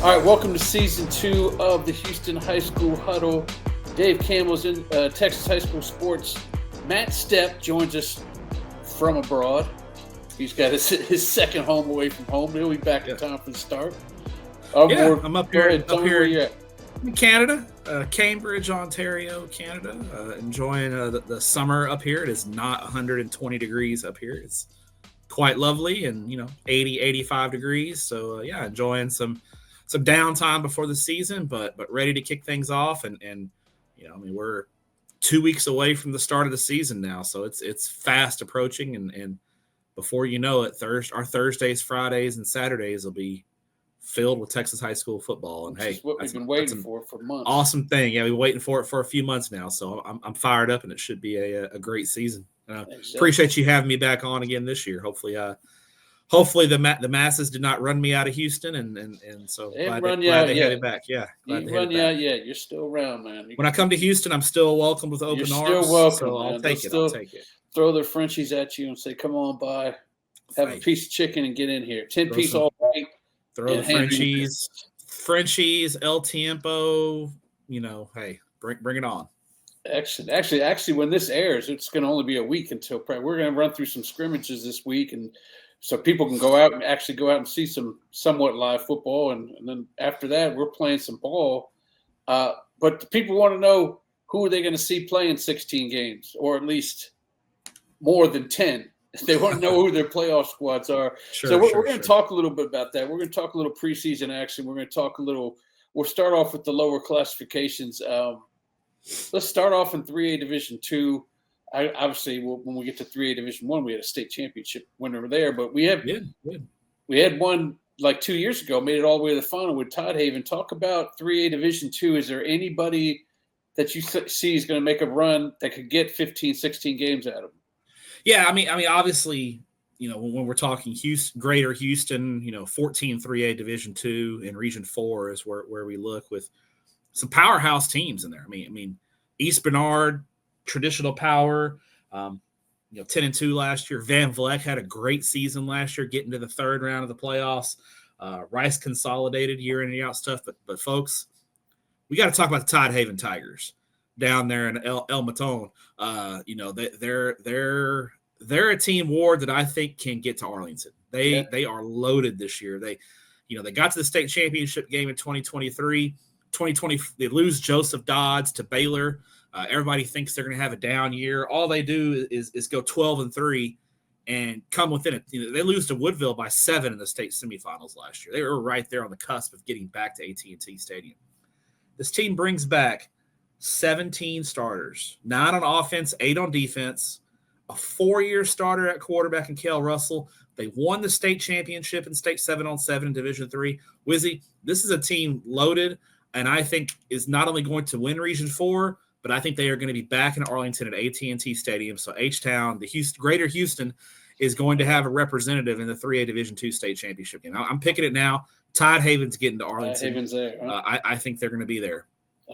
All right, welcome to season 2 of the Houston High School Huddle. Dave Campbell's in Texas High School Sports. Matt Stepp joins us from abroad. He's got his second home away from home. He'll be back in time for the start. I'm up here in Canada, Cambridge, Ontario, Canada. Enjoying the summer up here. It is not 120 degrees up here. It's quite lovely and, 80, 85 degrees. So, enjoying some downtime before the season, but ready to kick things off. And we're 2 weeks away from the start of the season now. So it's fast approaching. And before you know it, our Thursdays, Fridays, and Saturdays will be filled with Texas high school football. And hey, what we've been waiting for months. Awesome thing. Yeah, we've been waiting for it for a few months now. So I'm fired up, and it should be a great season. Appreciate you having me back on again this year. Hopefully the masses did not run me out of Houston, and so glad they had it back. Yeah, You're still around, man. When I come to Houston, I'm still welcomed with open arms. Still welcome. So I'll take it. Throw their Frenchies at you and say, "Come on by, have a piece of chicken and get in here." 10-piece all right. Throw the Frenchies, El Tiempo. Hey, bring it on. Actually, when this airs, it's going to only be a week until we're going to run through some scrimmages this week, and so people can go out and see some somewhat live football, and then after that, we're playing some ball. But the people want to know, who are they going to see playing 16 games, or at least more than 10. They want to know who their playoff squads are. We're going to talk a little bit about that. We're going to talk a little preseason action. We're going to talk a little. We'll start off with the lower classifications. Let's start off in 3A Division II. Obviously, when we get to 3A Division I, we had a state championship winner there. But we had one like 2 years ago, made it all the way to the final with Todd Haven. Talk about 3A Division II. Is there anybody that you see is going to make a run that could get 15, 16 games out of them? Yeah, I mean, obviously, when we're talking Greater Houston, 14 3A Division II and Region 4 is where we look with some powerhouse teams in there. I mean, East Bernard, traditional power, 10-2 last year. Van Vleck had a great season last year, getting to the third round of the playoffs. Rice consolidated year in and year out stuff, but folks, we got to talk about the Todd Haven Tigers down there in El Maton. They're a team, Ward, that I think can get to Arlington. They are loaded this year. They got to the state championship game in 2023. 2020, they lose Joseph Dodds to Baylor. Everybody thinks they're going to have a down year. All they do is go 12-3 and come within it. They lose to Woodville by 7 in the state semifinals last year. They were right there on the cusp of getting back to AT&T Stadium. This team brings back 17 starters, 9 on offense, 8 on defense, a 4-year starter at quarterback in Cale Russell. They won the state championship in state 7-on-7 in Division III. Wizzy, this is a team loaded, and I think is not only going to win Region 4, but I think they are going to be back in Arlington at AT&T Stadium. So H-Town, Greater Houston, is going to have a representative in the 3A Division II state championship game. I'm picking it now. Todd Haven's getting to Arlington. Haven's there. Huh? I think they're going to be there.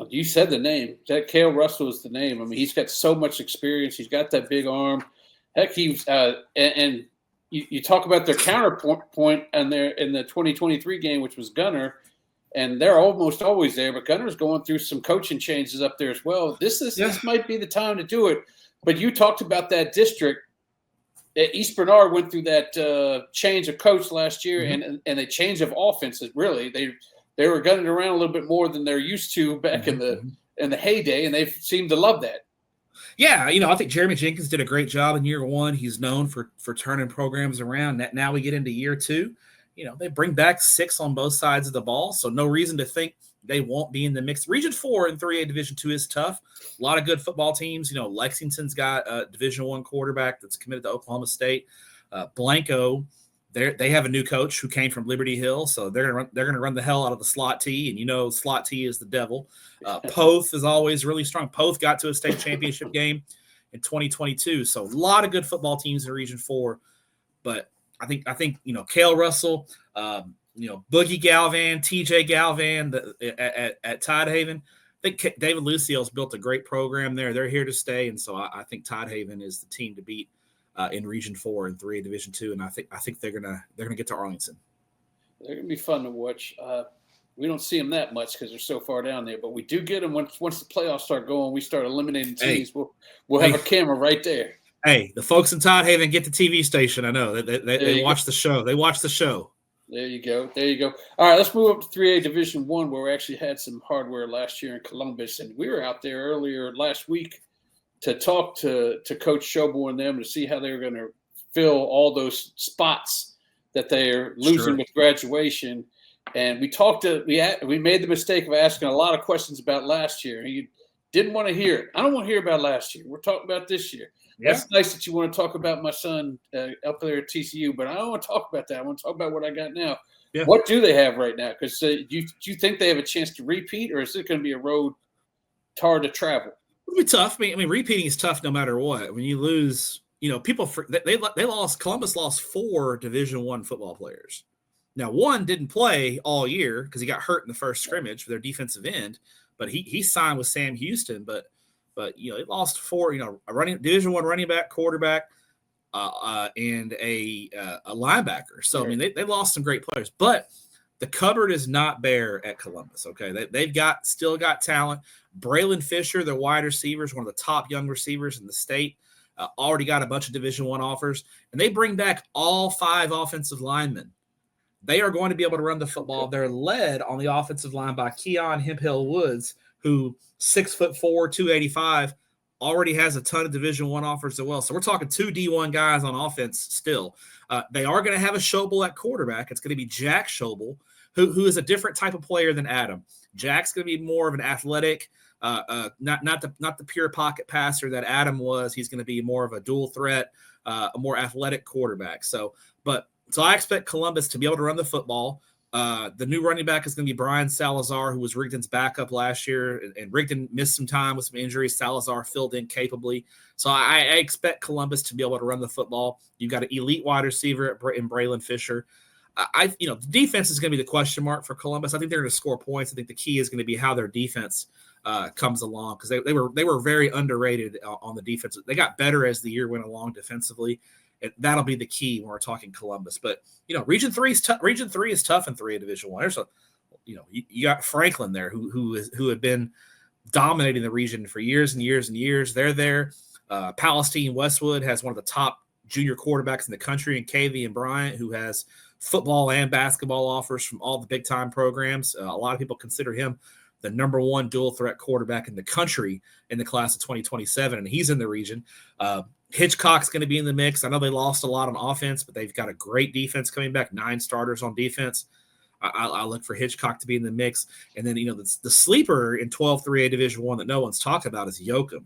You said the name. That Cale Russell is the name. I mean, he's got so much experience. He's got that big arm. Heck, he's and you talk about their counterpoint in the 2023 game, which was Gunner, and they're almost always there. But Gunner's going through some coaching changes up there as well. This might be the time to do it. But you talked about that district. East Bernard went through that change of coach last year, and a change of offenses. Really, they were gunning around a little bit more than they're used to back in the heyday, and they seem to love that. Yeah, I think Jeremy Jenkins did a great job in year 1. He's known for turning programs around. Now we get into year 2. They bring back 6 on both sides of the ball, so no reason to think they won't be in the mix. Region 4 in 3A Division II is tough. A lot of good football teams. Lexington's got a Division I quarterback that's committed to Oklahoma State. Blanco, they have a new coach who came from Liberty Hill, so they're gonna run the hell out of the slot T, and slot T is the devil. Poth is always really strong. Poth got to a state championship game in 2022, so a lot of good football teams in Region 4. But I think Cale Russell, Boogie Galvan, TJ Galvan at Todd Haven. I think David Lucio's built a great program there. They're here to stay, and so I think Todd Haven is the team to beat in Region 4 and 3 Division 2, and I think they're gonna get to Arlington. They're gonna be fun to watch. we don't see them that much because they're so far down there. But we do get them once the playoffs start going. We start eliminating teams. We'll have a camera right there. Hey, the folks in Todd Haven get the TV station. I know they watch the show. They watch the show. There you go. All right, let's move up to 3A Division I, where we actually had some hardware last year in Columbus, and we were out there earlier last week to talk to Coach Schobel and them to see how they were going to fill all those spots that they are losing with graduation. And we made the mistake of asking a lot of questions about last year. You didn't want to hear it. I don't want to hear about last year. We're talking about this year. Yeah. That's nice that you want to talk about my son up there at TCU, but I don't want to talk about that. I want to talk about what I got now. Yeah. What do they have right now? Because do you think they have a chance to repeat, or is it going to be a road hard to travel? It'll be tough. I mean, repeating is tough no matter what. When you lose, Columbus lost 4 Division I football players. Now, one didn't play all year because he got hurt in the first scrimmage for their defensive end, but he signed with Sam Houston, but it lost 4, a Division I running back, quarterback, and a linebacker. So, I mean, they lost some great players. But the cupboard is not bare at Columbus, okay? They've still got talent. Braylon Fisher, their wide receiver, is one of the top young receivers in the state, already got a bunch of Division I offers. And they bring back all 5 offensive linemen. They are going to be able to run the football. They're led on the offensive line by Keon Hemphill Woods, who 6'4", 285, already has a ton of Division I offers as well. So we're talking 2 D1 guys on offense still. They are going to have a Schobel at quarterback. It's going to be Jack Schobel, who is a different type of player than Adam. Jack's going to be more of an athletic, not the pure pocket passer that Adam was. He's going to be more of a dual threat, a more athletic quarterback. So I expect Columbus to be able to run the football. The new running back is going to be Brian Salazar, who was Rigdon's backup last year, and Rigdon missed some time with some injuries. Salazar filled in capably. So I expect Columbus to be able to run the football. You've got an elite wide receiver in Braylon Fisher. The defense is going to be the question mark for Columbus. I think they're going to score points. I think the key is going to be how their defense comes along, because they were very underrated on the defense. They got better as the year went along defensively. That'll be the key when we're talking Columbus. But Region 3 is tough. Region 3 is tough in 3A Division I. There's you got Franklin there who had been dominating the region for years and years and years. They're there. Palestine Westwood has one of the top junior quarterbacks in the country, in Kavian Bryant, who has football and basketball offers from all the big time programs. A lot of people consider him the number 1 dual threat quarterback in the country in the class of 2027, and he's in the region. Hitchcock's going to be in the mix. I know they lost a lot on offense, but they've got a great defense coming back, 9 starters on defense. I look for Hitchcock to be in the mix. And then, the sleeper in 12 3A Division I that no one's talked about is Yoakum.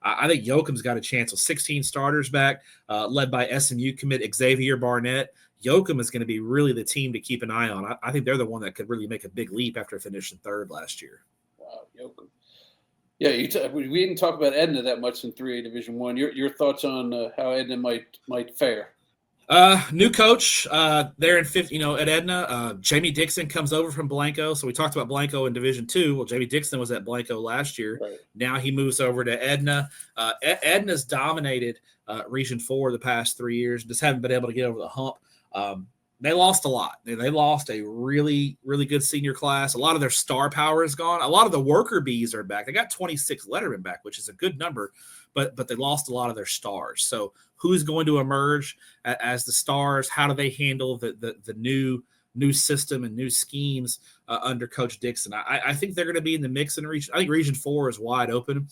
I think Yoakum's got a chance with 16 starters back, led by SMU commit Xavier Barnett. Yoakum is going to be really the team to keep an eye on. I think they're the one that could really make a big leap after finishing 3rd last year. Wow, Yoakum. Yeah, we didn't talk about Edna that much in 3A Division I. Your thoughts on how Edna might fare? New coach there in 5th, at Edna. Jamie Dixon comes over from Blanco. So we talked about Blanco in Division II. Well, Jamie Dixon was at Blanco last year. Right. Now he moves over to Edna. Edna's dominated Region 4 the past 3 years. Just haven't been able to get over the hump. They lost a lot. They lost a really, really good senior class. A lot of their star power is gone. A lot of the worker bees are back. They got 26 lettermen back, which is a good number, but they lost a lot of their stars. So who's going to emerge as the stars? How do they handle the new system and new schemes under Coach Dixon? I think they're going to be in the mix in region. I think Region 4 is wide open.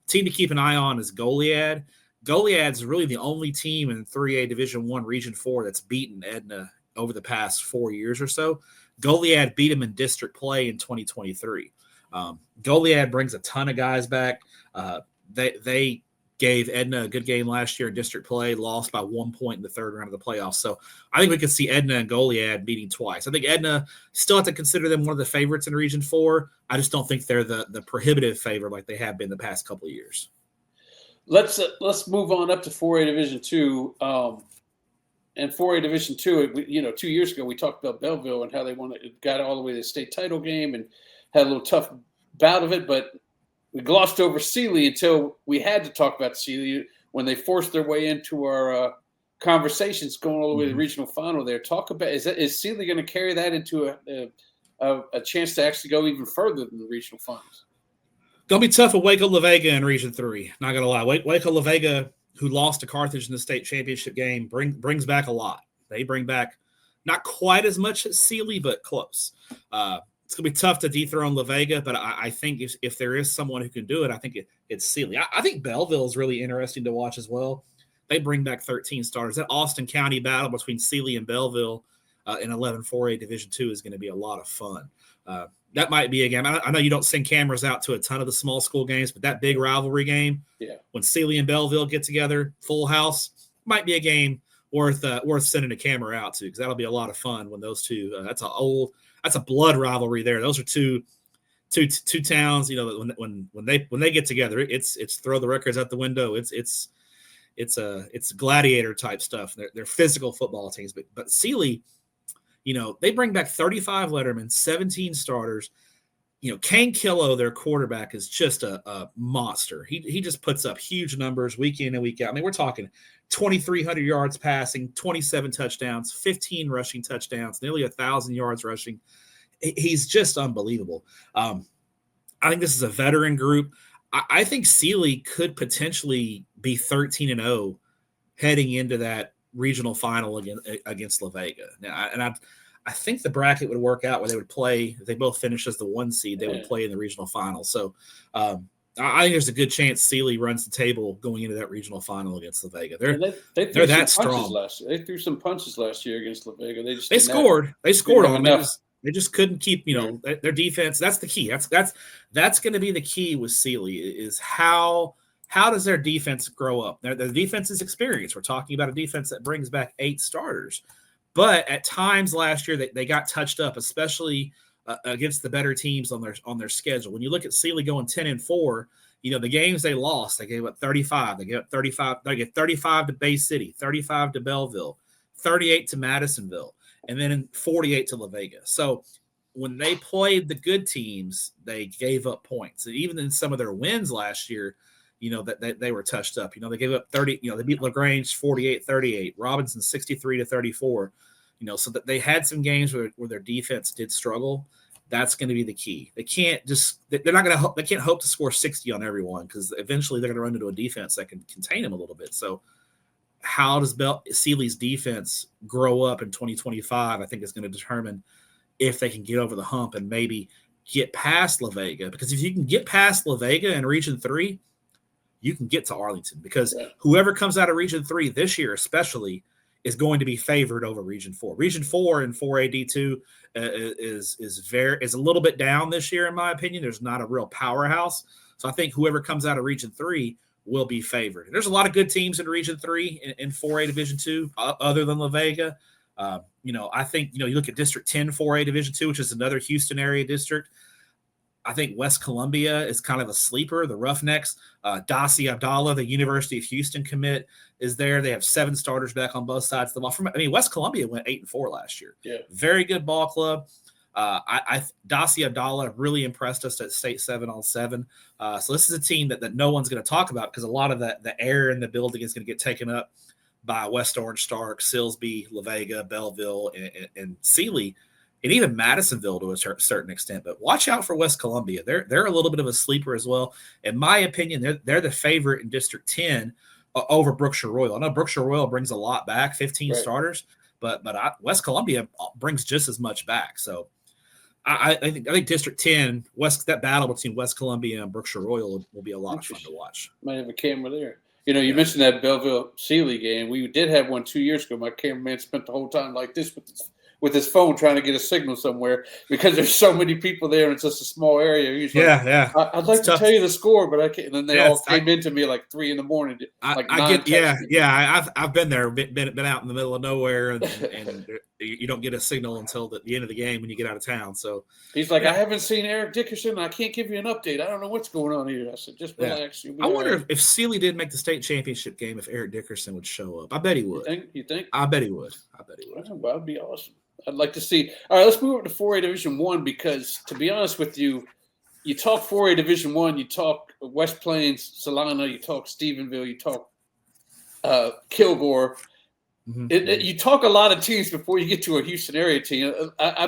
Team to keep an eye on is Goliad. Goliad's really the only team in 3A Division I Region 4 that's beaten Edna over the past 4 years or so. Goliad beat them in district play in 2023. Goliad brings a ton of guys back. They gave Edna a good game last year in district play, lost by 1 point in the 3rd round of the playoffs. So I think we could see Edna and Goliad meeting twice. I think Edna still have to consider them one of the favorites in Region 4. I just don't think they're the prohibitive favorite like they have been the past couple of years. Let's move on up to 4A Division II. And 4A Division II, 2 years ago, we talked about Belleville and how they got all the way to the state title game and had a little tough bout of it, but we glossed over Sealy until we had to talk about Sealy when they forced their way into our conversations going all the way to the regional final there. Talk about, is Sealy going to carry that into a chance to actually go even further than the regional finals. Gonna be tough with Waco La Vega in Region 3. Not gonna lie, Waco La Vega, who lost to Carthage in the state championship game, brings back a lot. They bring back not quite as much as Sealy, but close. It's gonna be tough to dethrone La Vega, but I think if there is someone who can do it, I think it's Sealy. I think Belleville is really interesting to watch as well. They bring back 13 starters. That Austin County battle between Sealy and Belleville in 11-4A Division II is going to be a lot of fun. That might be a game. I know you don't send cameras out to a ton of the small school games, but that big rivalry game, when Sealy and Belleville get together, full house, might be a game worth sending a camera out to, because that'll be a lot of fun when those two. That's a blood rivalry there. Those are two towns. You know, when they get together, it's throw the records out the window. It's gladiator type stuff. They're physical football teams, but Sealy, you know, they bring back 35 lettermen, 17 starters. You know, Kane Killo, their quarterback, is just a monster. He just puts up huge numbers week in and week out. I mean, we're talking 2,300 yards passing, 27 touchdowns, 15 rushing touchdowns, nearly 1,000 yards rushing. He's just unbelievable. I think this is a veteran group. I think Sealy could potentially be 13-0 heading into that regional final against La Vega. Now, I think the bracket would work out where they would play. If they both finish as the 1 seed, they would play in the regional final. So I think there's a good chance Sealy runs the table going into that regional final against La Vega. They're that strong. They threw some punches last year against La Vega. They scored on them. They just couldn't keep, their defense. That's the key. That's going to be the key with Sealy, is how does their defense grow up? Their defense is experienced. We're talking about a defense that brings back 8 starters. But at times last year, they got touched up, especially against the better teams on their schedule. When you look at Sealy going 10-4, the games they lost, they gave up 35. They gave up 35. They get 35 to Bay City, 35 to Belleville, 38 to Madisonville, and then 48 to La Vega. So when they played the good teams, they gave up points. And even in some of their wins last year, that they were touched up. They gave up 30. They beat LaGrange 48-38, Robinson 63-34. So that they had some games where their defense did struggle. That's going to be the key. They can't they can't hope to score 60 on everyone, because eventually they're going to run into a defense that can contain them a little bit. So how does Sealy's defense grow up in 2025? I think is going to determine if they can get over the hump and maybe get past La Vega. Because if you can get past La Vega in Region 3, you can get to Arlington, because whoever comes out of Region 3 this year especially is going to be favored over Region 4. Region 4 and 4AD2 is a little bit down this year, in my opinion. There's not a real powerhouse. So I think whoever comes out of Region 3 will be favored. And there's a lot of good teams in Region 3 in 4A Division 2 other than La Vega. I think, you look at District 10 4A Division 2, which is another Houston area district. I think West Columbia is kind of a sleeper. The Roughnecks, Dasi Abdallah, the University of Houston commit, is there. They have 7 starters back on both sides of the ball. West Columbia went 8-4 last year. Yeah, very good ball club. Dasi Abdallah really impressed us at State 7-on-7. So this is a team that no one's going to talk about, because a lot of the air in the building is going to get taken up by West Orange Stark, Silsbee, La Vega, Belleville, and Sealy. And even Madisonville to a certain extent, but watch out for West Columbia. They're a little bit of a sleeper as well. In my opinion, they're the favorite in District 10 over Brookshire Royal. I know Brookshire Royal brings a lot back, 15 starters, but West Columbia brings just as much back. So I think District 10, that battle between West Columbia and Brookshire Royal will be a lot of fun to watch. Might have a camera there. You mentioned that Belleville-Sealy game. We did have one 2 years ago. My cameraman spent the whole time like this with his phone trying to get a signal somewhere, because there's so many people there and it's just a small area. Usually, I'd like to tell you the score, but I can't. And then they all came into me like 3 a.m. I've been there, been out in the middle of nowhere, and you don't get a signal until the end of the game when you get out of town. So he's like, I haven't seen Eric Dickerson. I can't give you an update. I don't know what's going on here. I said, just relax. I wonder if Sealy did make the state championship game, if Eric Dickerson would show up. I bet he would. You think? I bet he would. Well, that'd be awesome. I'd like to see. All right, let's move over to 4A Division 1, because, to be honest with you, you talk 4A Division 1, you talk West Plains, Salina, you talk Stephenville, you talk Kilgore. You talk a lot of teams before you get to a Houston area team. I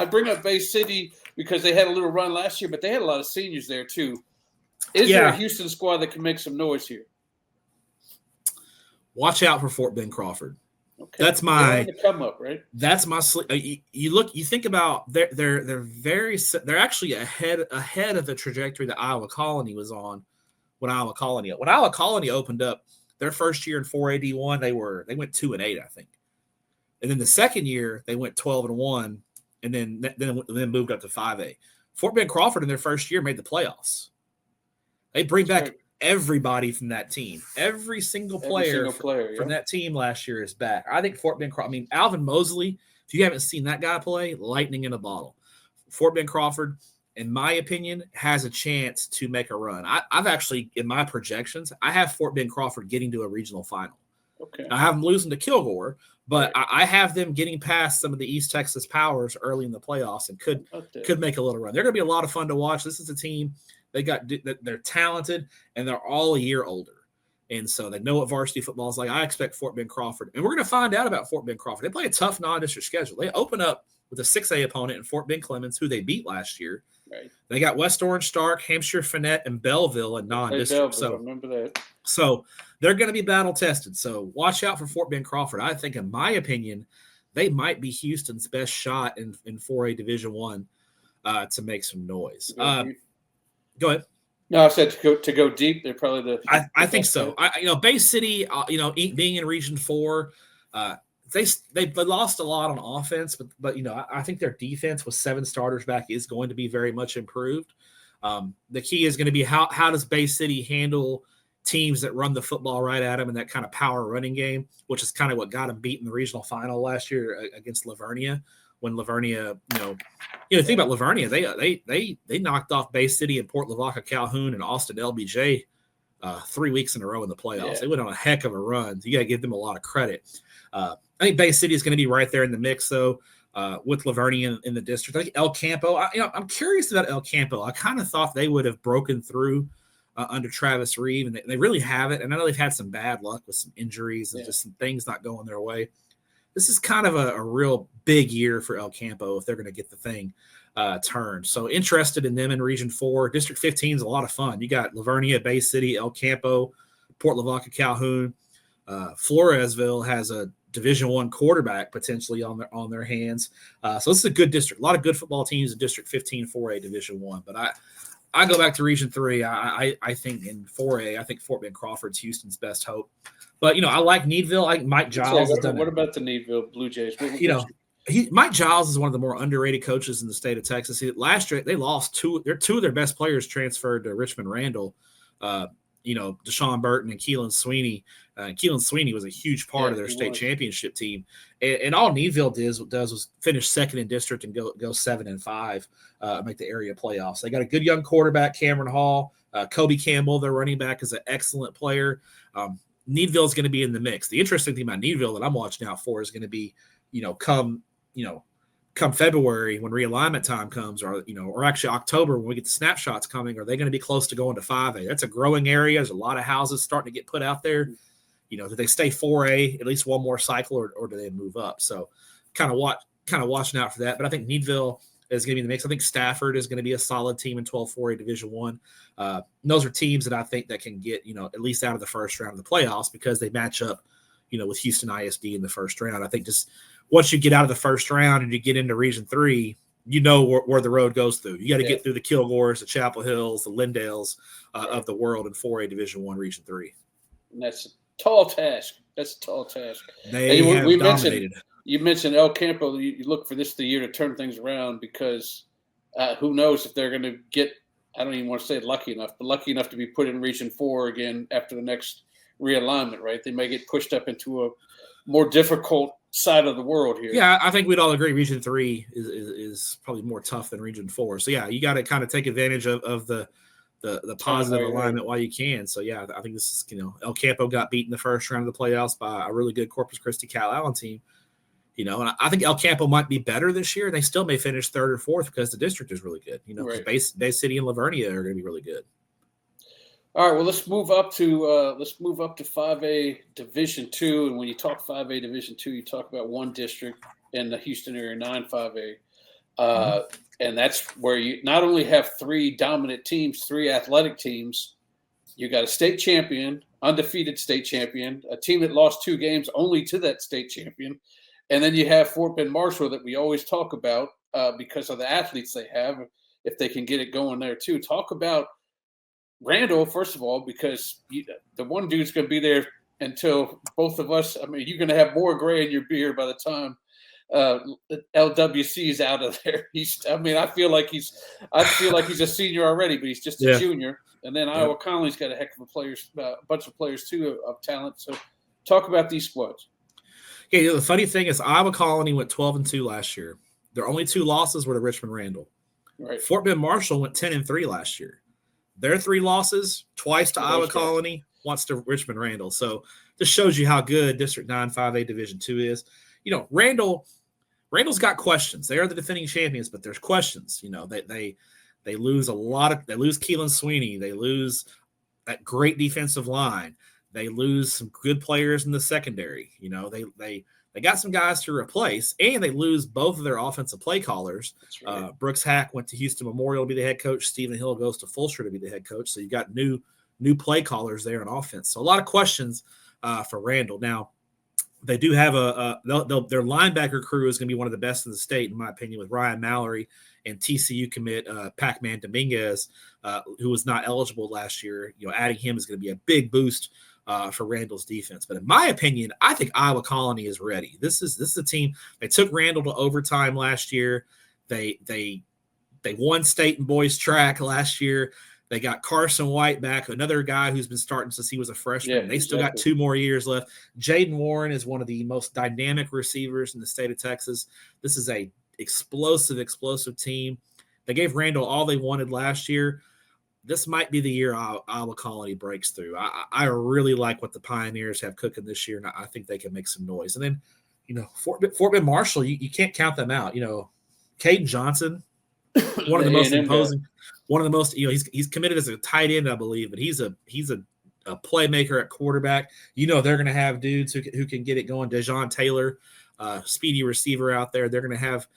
bring up Bay City because they had a little run last year, but they had a lot of seniors there too. Is there a Houston squad that can make some noise here? Watch out for Fort Bend Crawford. Okay. That's my come up, right? That's my you think about they're actually ahead of the trajectory that Iowa Colony was on when Iowa Colony opened up their first year in 4AD1. They went 2-8, I think, and then the second year they went 12-1, and then moved up to 5A. Fort Bend Crawford in their first year made the playoffs. They bring back everybody from that team. Every single player from that team last year is back. I think Fort Bend Crawford, Alvin Mosley, if you haven't seen that guy play, lightning in a bottle. Fort Bend Crawford, in my opinion, has a chance to make a run. I've actually, in my projections, I have Fort Bend Crawford getting to a regional final. Okay. I have them losing to Kilgore, but I have them getting past some of the East Texas powers early in the playoffs and could make a little run. They're going to be a lot of fun to watch. This is a team. They're talented, and they're all a year older. And so they know what varsity football is like. I expect Fort Bend Crawford. And we're going to find out about Fort Bend Crawford. They play a tough non-district schedule. They open up with a 6A opponent in Fort Bend Clemens, who they beat last year. Right. They got West Orange Stark, Hampshire Finette, and Belleville in non-district. So remember that. So they're going to be battle-tested. So watch out for Fort Bend Crawford. I think, in my opinion, they might be Houston's best shot in 4A Division I to make some noise. Go ahead. No, I said to go deep. They're probably I think so. Bay City, being in Region 4, they lost a lot on offense, but I think their defense with 7 starters back is going to be very much improved. The key is going to be how does Bay City handle teams that run the football right at them in that kind of power running game, which is kind of what got them beat in the regional final last year against Lavernia. When Lavernia, think about Lavernia, they knocked off Bay City and Port Lavaca Calhoun and Austin LBJ 3 weeks in a row in the playoffs. Yeah. They went on a heck of a run. You got to give them a lot of credit. I think Bay City is going to be right there in the mix, though, with Lavernia in the district. I think El Campo. I'm curious about El Campo. I kind of thought they would have broken through under Travis Reeve, and they really haven't. And I know they've had some bad luck with some injuries and just some things not going their way. This is kind of a real big year for El Campo if they're going to get the thing turned. So interested in them in Region 4. District 15 is a lot of fun. You got Lavernia, Bay City, El Campo, Port Lavaca, Calhoun. Floresville has a Division I quarterback potentially on their hands. So this is a good district. A lot of good football teams in District 15, 4A Division I. But I go back to Region 3. I think in 4A, I think Fort Bend Crawford's Houston's best hope. But, I like Needville. I think Mike Giles has done What about the Needville Blue Jays? Mike Giles is one of the more underrated coaches in the state of Texas. Last year, they lost two of their best players transferred to Richmond Randall, Deshaun Burton and Keelan Sweeney. Keelan Sweeney was a huge part of their state championship team. And all Needville does was finish second in district and go 7-5, make the area playoffs. They got a good young quarterback, Cameron Hall. Kobe Campbell, their running back, is an excellent player. Needville is going to be in the mix. The interesting thing about Needville that I'm watching out for is going to be, come February when realignment time comes, or actually October when we get the snapshots coming, are they going to be close to going to 5A? That's a growing area. There's a lot of houses starting to get put out there. Do they stay 4A at least one more cycle, or do they move up? So kind of watching out for that. But I think Needville is going to be in the mix. I think Stafford is going to be a solid team in 12-4A Division I. Those are teams that I think that can get, at least out of the first round of the playoffs because they match up, with Houston ISD in the first round. I think just once you get out of the first round and you get into Region 3, where the road goes through. You got to get through the Kilgores, the Chapel Hills, the Lindales of the world in 4A Division I, Region 3. And that's a tall task. They have dominated. You mentioned El Campo. You look for this the year to turn things around because who knows if they're going to get, I don't even want to say lucky enough to be put in Region 4 again after the next realignment, right? They may get pushed up into a more difficult side of the world here. Yeah, I think we'd all agree Region 3 is probably more tough than Region 4. So, yeah, you got to kind of take advantage of the positive alignment while you can. So, yeah, I think this is, El Campo got beat in the first round of the playoffs by a really good Corpus Christi Cal Allen team. And I think El Campo might be better this year. They still may finish third or fourth because the district is really good. Because Bay City and Lavernia are going to be really good. All right, well, let's move up to 5A Division II, and when you talk 5A Division II, you talk about one district in the Houston area, 9-5A, Mhm. and that's where you not only have three dominant teams, three athletic teams. You got a state champion, undefeated state champion, a team that lost 2 games only to that state champion, and then you have Fort Bend Marshall that we always talk about because of the athletes they have. If they can get it going there too, talk about Randall, first of all, because the one dude's going to be there until both of us. I mean, you're going to have more gray in your beard by the time uh, LWC is out of there. I mean, I feel like he's a senior already, but he's just a Yeah. junior. And then Yep. Iowa Conley's got a heck of a bunch of players too of talent. So, talk about these squads. Yeah, the funny thing is Iowa Colony went 12-2 last year. Their only 2 losses were to Richmond Randall. Right. Fort Bend Marshall went 10-3 last year. Their 3 losses, twice to Iowa Colony, once to Richmond Randall. So this shows you how good District 9 5A Division II is. Randall's got questions. They are the defending champions, but there's questions. They lose they lose Keelan Sweeney. They lose that great defensive line. They lose some good players in the secondary. They got some guys to replace, and they lose both of their offensive play callers. That's right. Brooks Hack went to Houston Memorial to be the head coach. Stephen Hill goes to Fulshire to be the head coach. So you got new play callers there on offense. So a lot of questions for Randall. Now, they do have their linebacker crew is going to be one of the best in the state, in my opinion, with Ryan Mallory and TCU commit Pac-Man Dominguez, who was not eligible last year. Adding him is going to be a big boost for Randall's defense. But in my opinion, I think Iowa Colony is ready. This is a team. They took Randall to overtime last year. They won state in boys track last year. They got Carson White back, another guy who's been starting since he was a freshman. Yeah, they still got 2 more years left. Jaden Warren is one of the most dynamic receivers in the state of Texas. This is a explosive team. They gave Randall all they wanted last year. This might be the year Iowa Colony breaks through. I really like what the Pioneers have cooking this year, and I think they can make some noise. And then, Fort Bend Marshall, you can't count them out. Caden Johnson, one of the most imposing, one of the most, he's committed as a tight end, I believe, but he's a playmaker at quarterback. They're going to have dudes who can get it going. Dejon Taylor, speedy receiver out there. They're going to have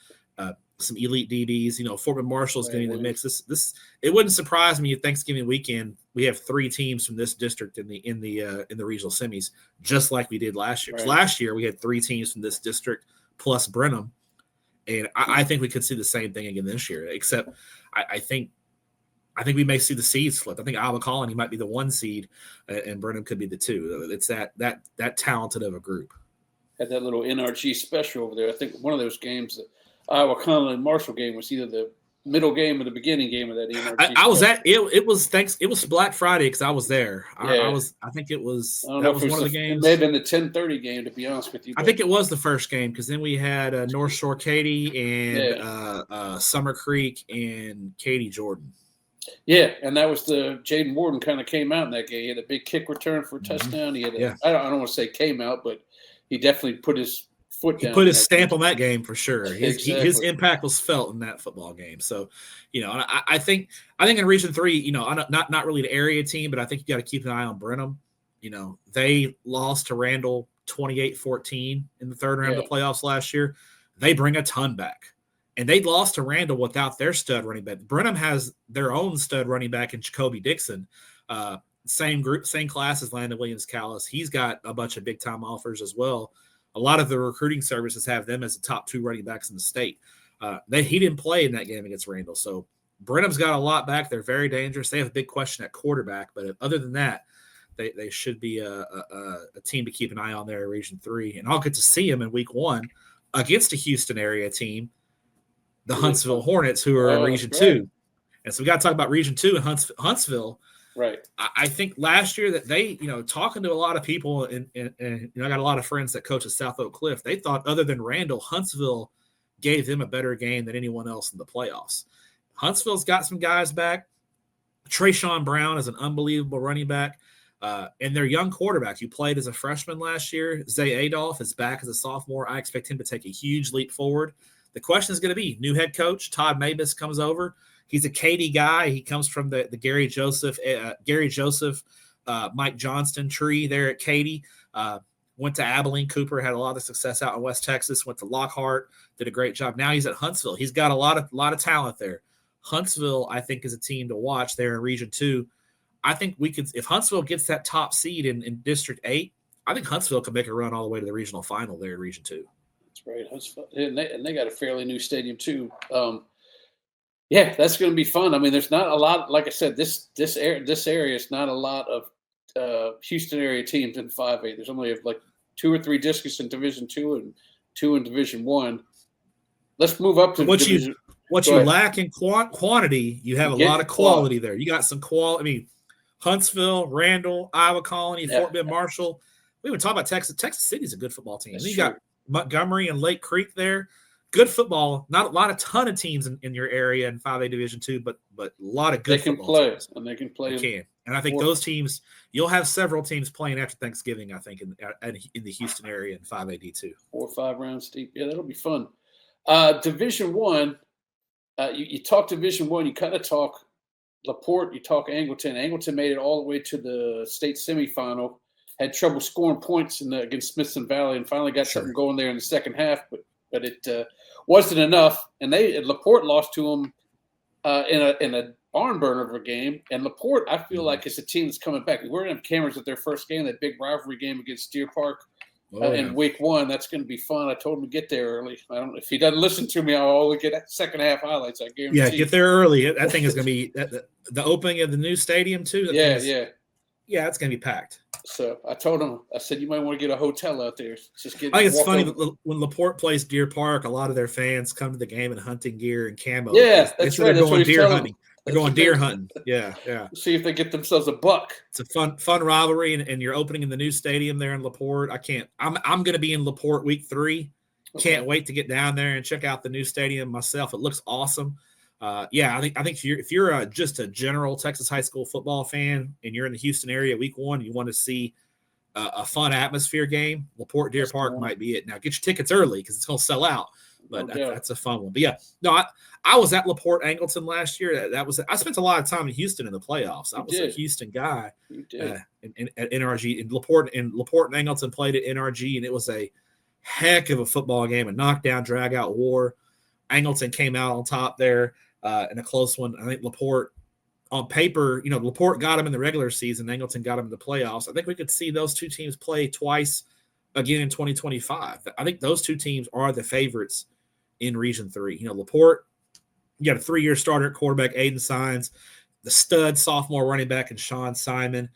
some elite DBs. Fort Bend Marshall is going to be in the mix. This it wouldn't surprise me if Thanksgiving weekend we have 3 teams from this district in the regional semis, just like we did last year. Right. Last year we had 3 teams from this district plus Brenham, and I think we could see the same thing again this year. Except I think we may see the seeds flip. I think Iowa Colony might be the 1 seed, and Brenham could be the 2. It's that talented of a group. Had that little NRG special over there. I think one of those games that Iowa Conley and Marshall game was either the middle game or the beginning game of that NRG. I was at it was Black Friday because I was there. Yeah. I think it was one of the games. It may have been the 10:30 game, to be honest with you. I think it was the first game because then we had North Shore Katy and Summer Creek and Katy Jordan. Yeah, and that was the Jaden Warden kind of came out in that game. He had a big kick return for a touchdown. He had I don't want to say came out, but he definitely put his foot down. He put his stamp on that game for sure. His impact was felt in that football game. So, I think in Region 3, not really the area team, but I think you got to keep an eye on Brenham. They lost to Randall 28-14 in the 3rd round of the playoffs last year. They bring a ton back. And they lost to Randall without their stud running back. Brenham has their own stud running back in Jacoby Dixon. Same group, same class as Landon Williams-Callis. He's got a bunch of big-time offers as well. A lot of the recruiting services have them as the top 2 running backs in the state. He didn't play in that game against Randall. So Brenham's got a lot back. They're very dangerous. They have a big question at quarterback. But other than that, they should be a team to keep an eye on there in Region 3. And I'll get to see them in Week 1 against a Houston area team, the Huntsville Hornets, who are in Region 2. And so we got to talk about Region 2 and Huntsville. Right. I think last year that they, talking to a lot of people, and I got a lot of friends that coach at South Oak Cliff, they thought other than Randall, Huntsville gave them a better game than anyone else in the playoffs. Huntsville's got some guys back. Trayshawn Brown is an unbelievable running back. And their young quarterback, who played as a freshman last year, Zay Adolph, is back as a sophomore. I expect him to take a huge leap forward. The question is going to be, new head coach, Todd Mabus comes over. He's a Katy guy. He comes from the Gary Joseph, Mike Johnston tree there at Katy. Went to Abilene Cooper, had a lot of success out in West Texas, went to Lockhart, did a great job. Now he's at Huntsville. He's got a lot of talent there. Huntsville, I think, is a team to watch there in Region 2. I think we could, if Huntsville gets that top seed in District 8, I think Huntsville could make a run all the way to the regional final there in Region 2. That's right. Huntsville, and they got a fairly new stadium too. Yeah, that's going to be fun. I mean, there's not a lot, like I said, this area is not a lot of Houston area teams in 5A. There's only like 2 or 3 districts in Division 2 and 2 in Division 1. Let's move up to what you lack in quantity, you have a lot of quality there. You got some quality. I mean, Huntsville, Randall, Iowa Colony, Fort Bend Marshall. We even talk about Texas. Texas City's a good football team. You got Montgomery and Lake Creek there. Good football. Not a ton of teams in your area in 5A Division 2, but a lot of good football teams. And they can play. They can. And I think those teams, you'll have several teams playing after Thanksgiving, I think, in the Houston area in 5A D2. 4 or 5 rounds deep. Yeah, that'll be fun. Division 1, you talk Division 1, you kind of talk LaPorte, you talk Angleton. Angleton made it all the way to the state semifinal, had trouble scoring points against Smithson Valley, and finally got something going there in the second half, but it wasn't enough. And LaPorte lost to them in a barn burner of a game. And LaPorte, I feel like it's a team that's coming back. We're going to have cameras at their first game, that big rivalry game against Deer Park in week 1. That's going to be fun. I told him to get there early. I don't know if he doesn't listen to me. I'll only get second half highlights. I guarantee. Yeah, get there early. That thing is going to be the opening of the new stadium too. Yeah, it's going to be packed. So I told him, I said, you might want to get a hotel out there. I think it's funny when LaPorte plays Deer Park, a lot of their fans come to the game in hunting gear and camo. Yeah, that's right. They're going deer hunting. They're going deer hunting. Yeah. See if they get themselves a buck. It's a fun rivalry, and you're opening in the new stadium there in LaPorte. I'm going to be in LaPorte week 3. Can't wait to get down there and check out the new stadium myself. It looks awesome. I think if you're just a general Texas high school football fan and you're in the Houston area week 1, you want to see a fun atmosphere game, LaPorte Deer Park might be it. Now get your tickets early because it's going to sell out, but that's a fun one. But yeah, no, I was at LaPorte Angleton last year. I spent a lot of time in Houston in the playoffs. I was a Houston guy at NRG, and LaPorte and Angleton played at NRG, and it was a heck of a football game, a knockdown, drag out war. Angleton came out on top there. In a close one. I think LaPorte, on paper, LaPorte got him in the regular season. Angleton got him in the playoffs. I think we could see those two teams play twice again in 2025. I think those two teams are the favorites in Region 3. LaPorte, you got a 3-year starter at quarterback, Aiden Sines, the stud sophomore running back, and Sean Simon,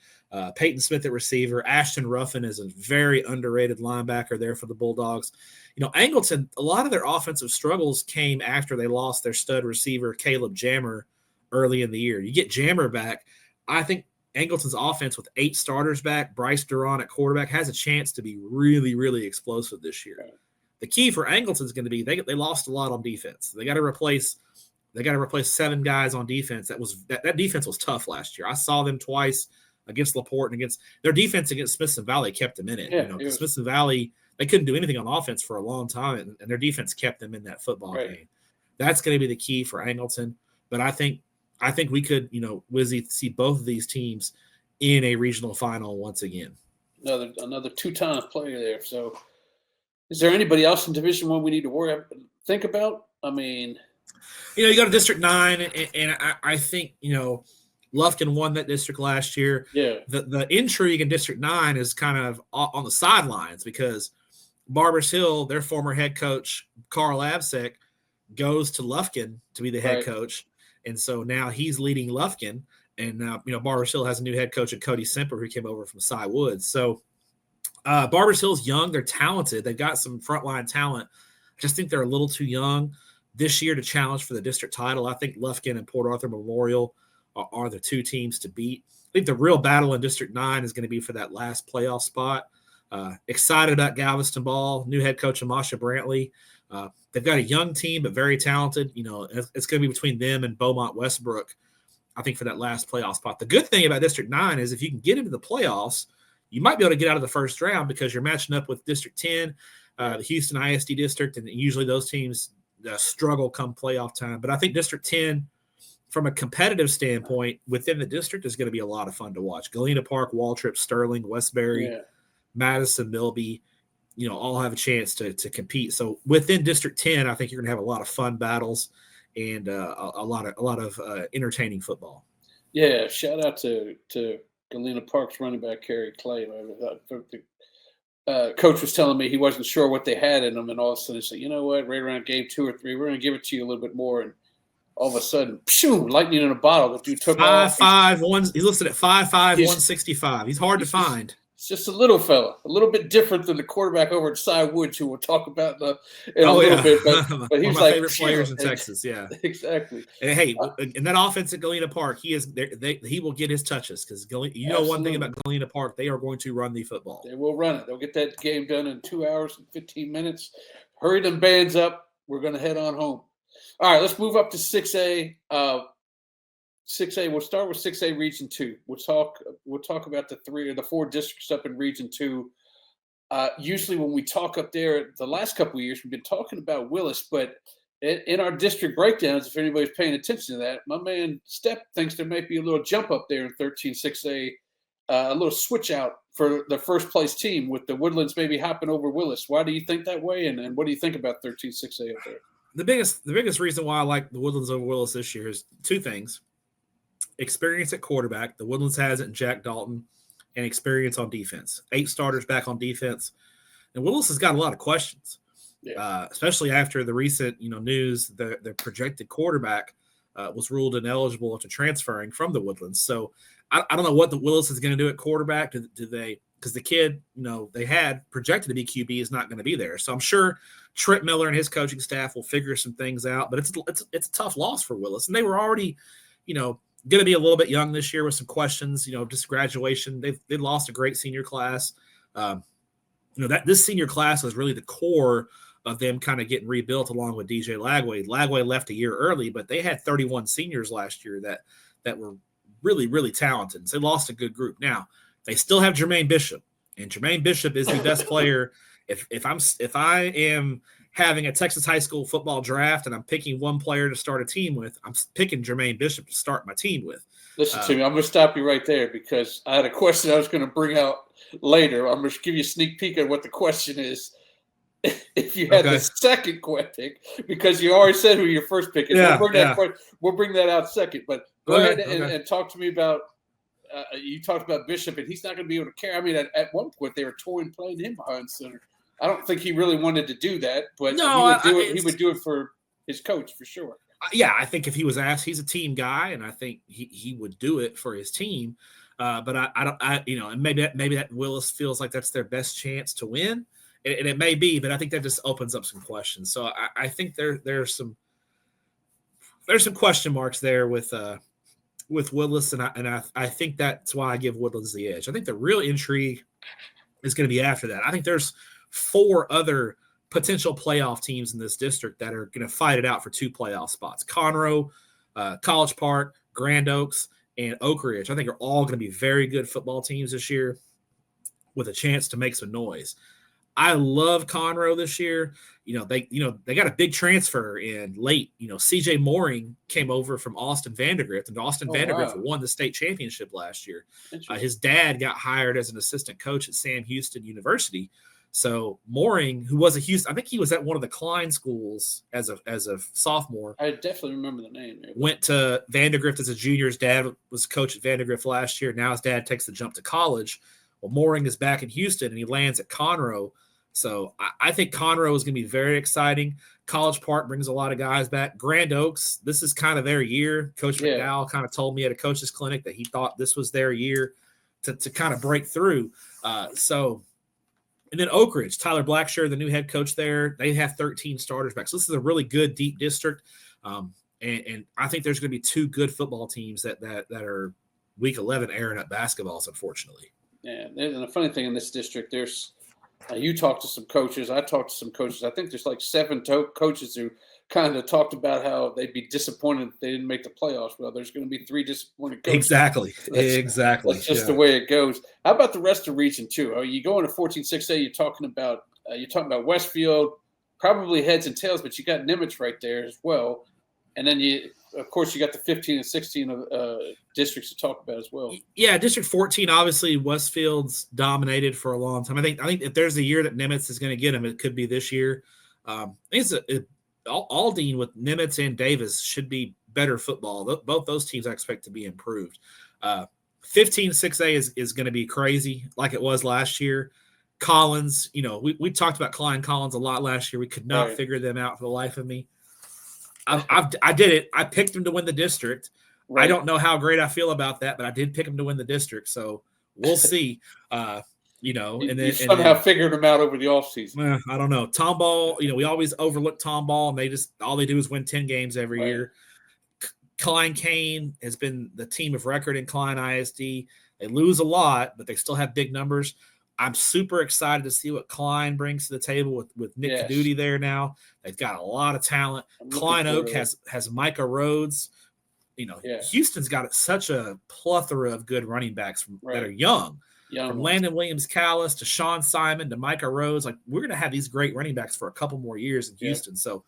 Peyton Smith at receiver. Ashton Ruffin is a very underrated linebacker there for the Bulldogs. Angleton, a lot of their offensive struggles came after they lost their stud receiver, Caleb Jammer, early in the year. You get Jammer back. I think Angleton's offense with 8 starters back, Bryce Duran at quarterback, has a chance to be really, really explosive this year. The key for Angleton is going to be they lost a lot on defense. They got to replace 7 guys on defense. That defense was tough last year. I saw them twice against LaPorte, and against their defense against Smithson Valley kept them in it. Smithson Valley, they couldn't do anything on offense for a long time, and their defense kept them in that football game. That's going to be the key for Angleton. But I think we could, Wizzy, see both of these teams in a regional final once again. Another 2-time player there. So, is there anybody else in Division 1 we need to think about? I mean, you go to District 9, and I think Lufkin won that district last year. Yeah. The intrigue in District 9 is kind of on the sidelines because Barbers Hill, their former head coach, Carl Absek, goes to Lufkin to be the head coach. And so now he's leading Lufkin. And now, Barbers Hill has a new head coach, Cody Semper, who came over from Cy Woods. So Barbers Hill's young. They're talented. They've got some frontline talent. I just think they're a little too young this year to challenge for the district title. I think Lufkin and Port Arthur Memorial are the 2 teams to beat. I think the real battle in District 9 is going to be for that last playoff spot. Excited about Galveston ball, new head coach Amasha Brantley. They've got a young team, but very talented. It's going to be between them and Beaumont Westbrook, I think, for that last playoff spot. The good thing about District 9 is if you can get into the playoffs, you might be able to get out of the first round because you're matching up with District 10, the Houston ISD district, and usually those teams struggle come playoff time. But I think District 10 from a competitive standpoint, within the district is going to be a lot of fun to watch. Galena Park, Waltrip, Sterling, Westbury, Madison, Milby, all have a chance to compete. So within District 10, I think you're going to have a lot of fun battles and a lot of entertaining football. Yeah, shout out to Galena Park's running back Kerry Clay. The coach was telling me he wasn't sure what they had in them, and all of a sudden he said, "You know what? Right around game 2 or 3, we're going to give it to you a little bit more." And all of a sudden, pshoo, lightning in a bottle. The dude took 5'5", he's listed at 5'5", 165. He's hard to find. It's just a little fella, a little bit different than the quarterback over at Cy Woods, who we'll talk about in a little bit. But he's like favorite players in Texas. Yeah, exactly. And hey, in that offense at Galena Park, he will get his touches because one thing about Galena Park, they are going to run the football. They will run it. They'll get that game done in 2 hours and 15 minutes. Hurry them bands up. We're going to head on home. All right, let's move up to 6A. 6A. We'll start with 6A Region 2. We'll talk about the 4 districts up in Region 2. Usually when we talk up there, the last couple of years, we've been talking about Willis, but in our district breakdowns, if anybody's paying attention to that, my man Stepp thinks there might be a little jump up there in 13-6A, a little switch out for the first place team with the Woodlands maybe hopping over Willis. Why do you think that way? And what do you think about 13-6A up there? The biggest reason why I like the Woodlands over Willis this year is 2 things. Experience at quarterback. The Woodlands has it in Jack Dalton, and experience on defense. 8 starters back on defense. And Willis has got a lot of questions, especially after the recent news. The projected quarterback was ruled ineligible to transferring from the Woodlands. So I don't know what the Willis is going to do at quarterback. Do they – because the kid, they had projected to be QB is not going to be there. So I'm sure Trent Miller and his coaching staff will figure some things out. But it's a tough loss for Willis. And they were already, going to be a little bit young this year with some questions, just graduation. They lost a great senior class. That this senior class was really the core of them kind of getting rebuilt along with DJ Lagway. Lagway left a year early, but they had 31 seniors last year that were really, really talented. So they lost a good group. Now they still have Jermaine Bishop, and Jermaine Bishop is the best player. If I am having a Texas high school football draft and I'm picking one player to start a team with, I'm picking Jermaine Bishop to start my team with. Listen to me. I'm going to stop you right there because I had a question I was going to bring out later. I'm going to give you a sneak peek at what the question is. If you had the second pick, because you already said who your first pick is. We'll bring that out second. But go ahead and talk to me about you talked about Bishop, and he's not going to be able to carry. I mean, at one point they were toying playing him behind center. I don't think he really wanted to do that, but he would do it for his coach for sure. Yeah, I think if he was asked, he's a team guy, and I think he would do it for his team. But and maybe that Willis feels like that's their best chance to win, and it may be, but I think that just opens up some questions. So I think there's some question marks there with Willis, and I think that's why I give Woodlands the edge. I think the real intrigue is going to be after that. I think there's 4 other potential playoff teams in this district that are going to fight it out for 2 playoff spots. Conroe, College Park, Grand Oaks, and Oak Ridge. I think are all going to be very good football teams this year with a chance to make some noise. I love Conroe this year. They got a big transfer in late. CJ Mooring came over from Austin Vandegrift, and Austin Vandegrift won the state championship last year. His dad got hired as an assistant coach at Sam Houston University. So Mooring, who was I think he was at one of the Klein schools as a sophomore. I definitely remember the name. Went to Vandegrift as a junior. His dad was coach at Vandegrift last year. Now his dad takes the jump to college. Well, Mooring is back in Houston, and he lands at Conroe. So I think Conroe is going to be very exciting. College Park brings a lot of guys back. Grand Oaks, this is kind of their year. Coach McDowell kind of told me at a coach's clinic that he thought this was their year to kind of break through. And then Oak Ridge, Tyler Blackshear, the new head coach there, they have 13 starters back. So this is a really good, deep district. And I think there's going to be 2 good football teams that are week 11 airing up basketballs, unfortunately. Yeah, and the funny thing in this district, there's you talked to some coaches. I talked to some coaches. I think there's like 7 coaches who kind of talked about how they'd be disappointed if they didn't make the playoffs. Well, there's going to be 3 disappointed coaches. Exactly. That's just the way it goes. How about the rest of Region 2? Are you going to 14-6A? You're talking about Westfield, probably heads and tails, but you got Nimitz right there as well. And then of course, you got the 15 and 16 districts to talk about as well. Yeah, District 14, obviously Westfield's dominated for a long time. I think if there's a year that Nimitz is going to get them, it could be this year. I think Aldine with Nimitz and Davis should be better football. Both those teams I expect to be improved. 15 6A is going to be crazy like it was last year. Collins, we talked about Klein Collins a lot last year. We could not figure them out for the life of me. I did it. I picked them to win the district. Right. I don't know how great I feel about that, but I did pick them to win the district. So we'll see. You somehow figured them out over the offseason. I don't know. Tomball, we always overlook Tomball, and all they do is win 10 games every year. Klein Kane has been the team of record in Klein ISD. They lose a lot, but they still have big numbers. I'm super excited to see what Klein brings to the table with Nick Caduti there now. They've got a lot of talent. Klein Oak has Micah Rhodes. Houston's got such a plethora of good running backs that are young. From Landon Williams-Callis to Sean Simon to Micah Rhodes. Like, we're going to have these great running backs for a couple more years in Houston. So,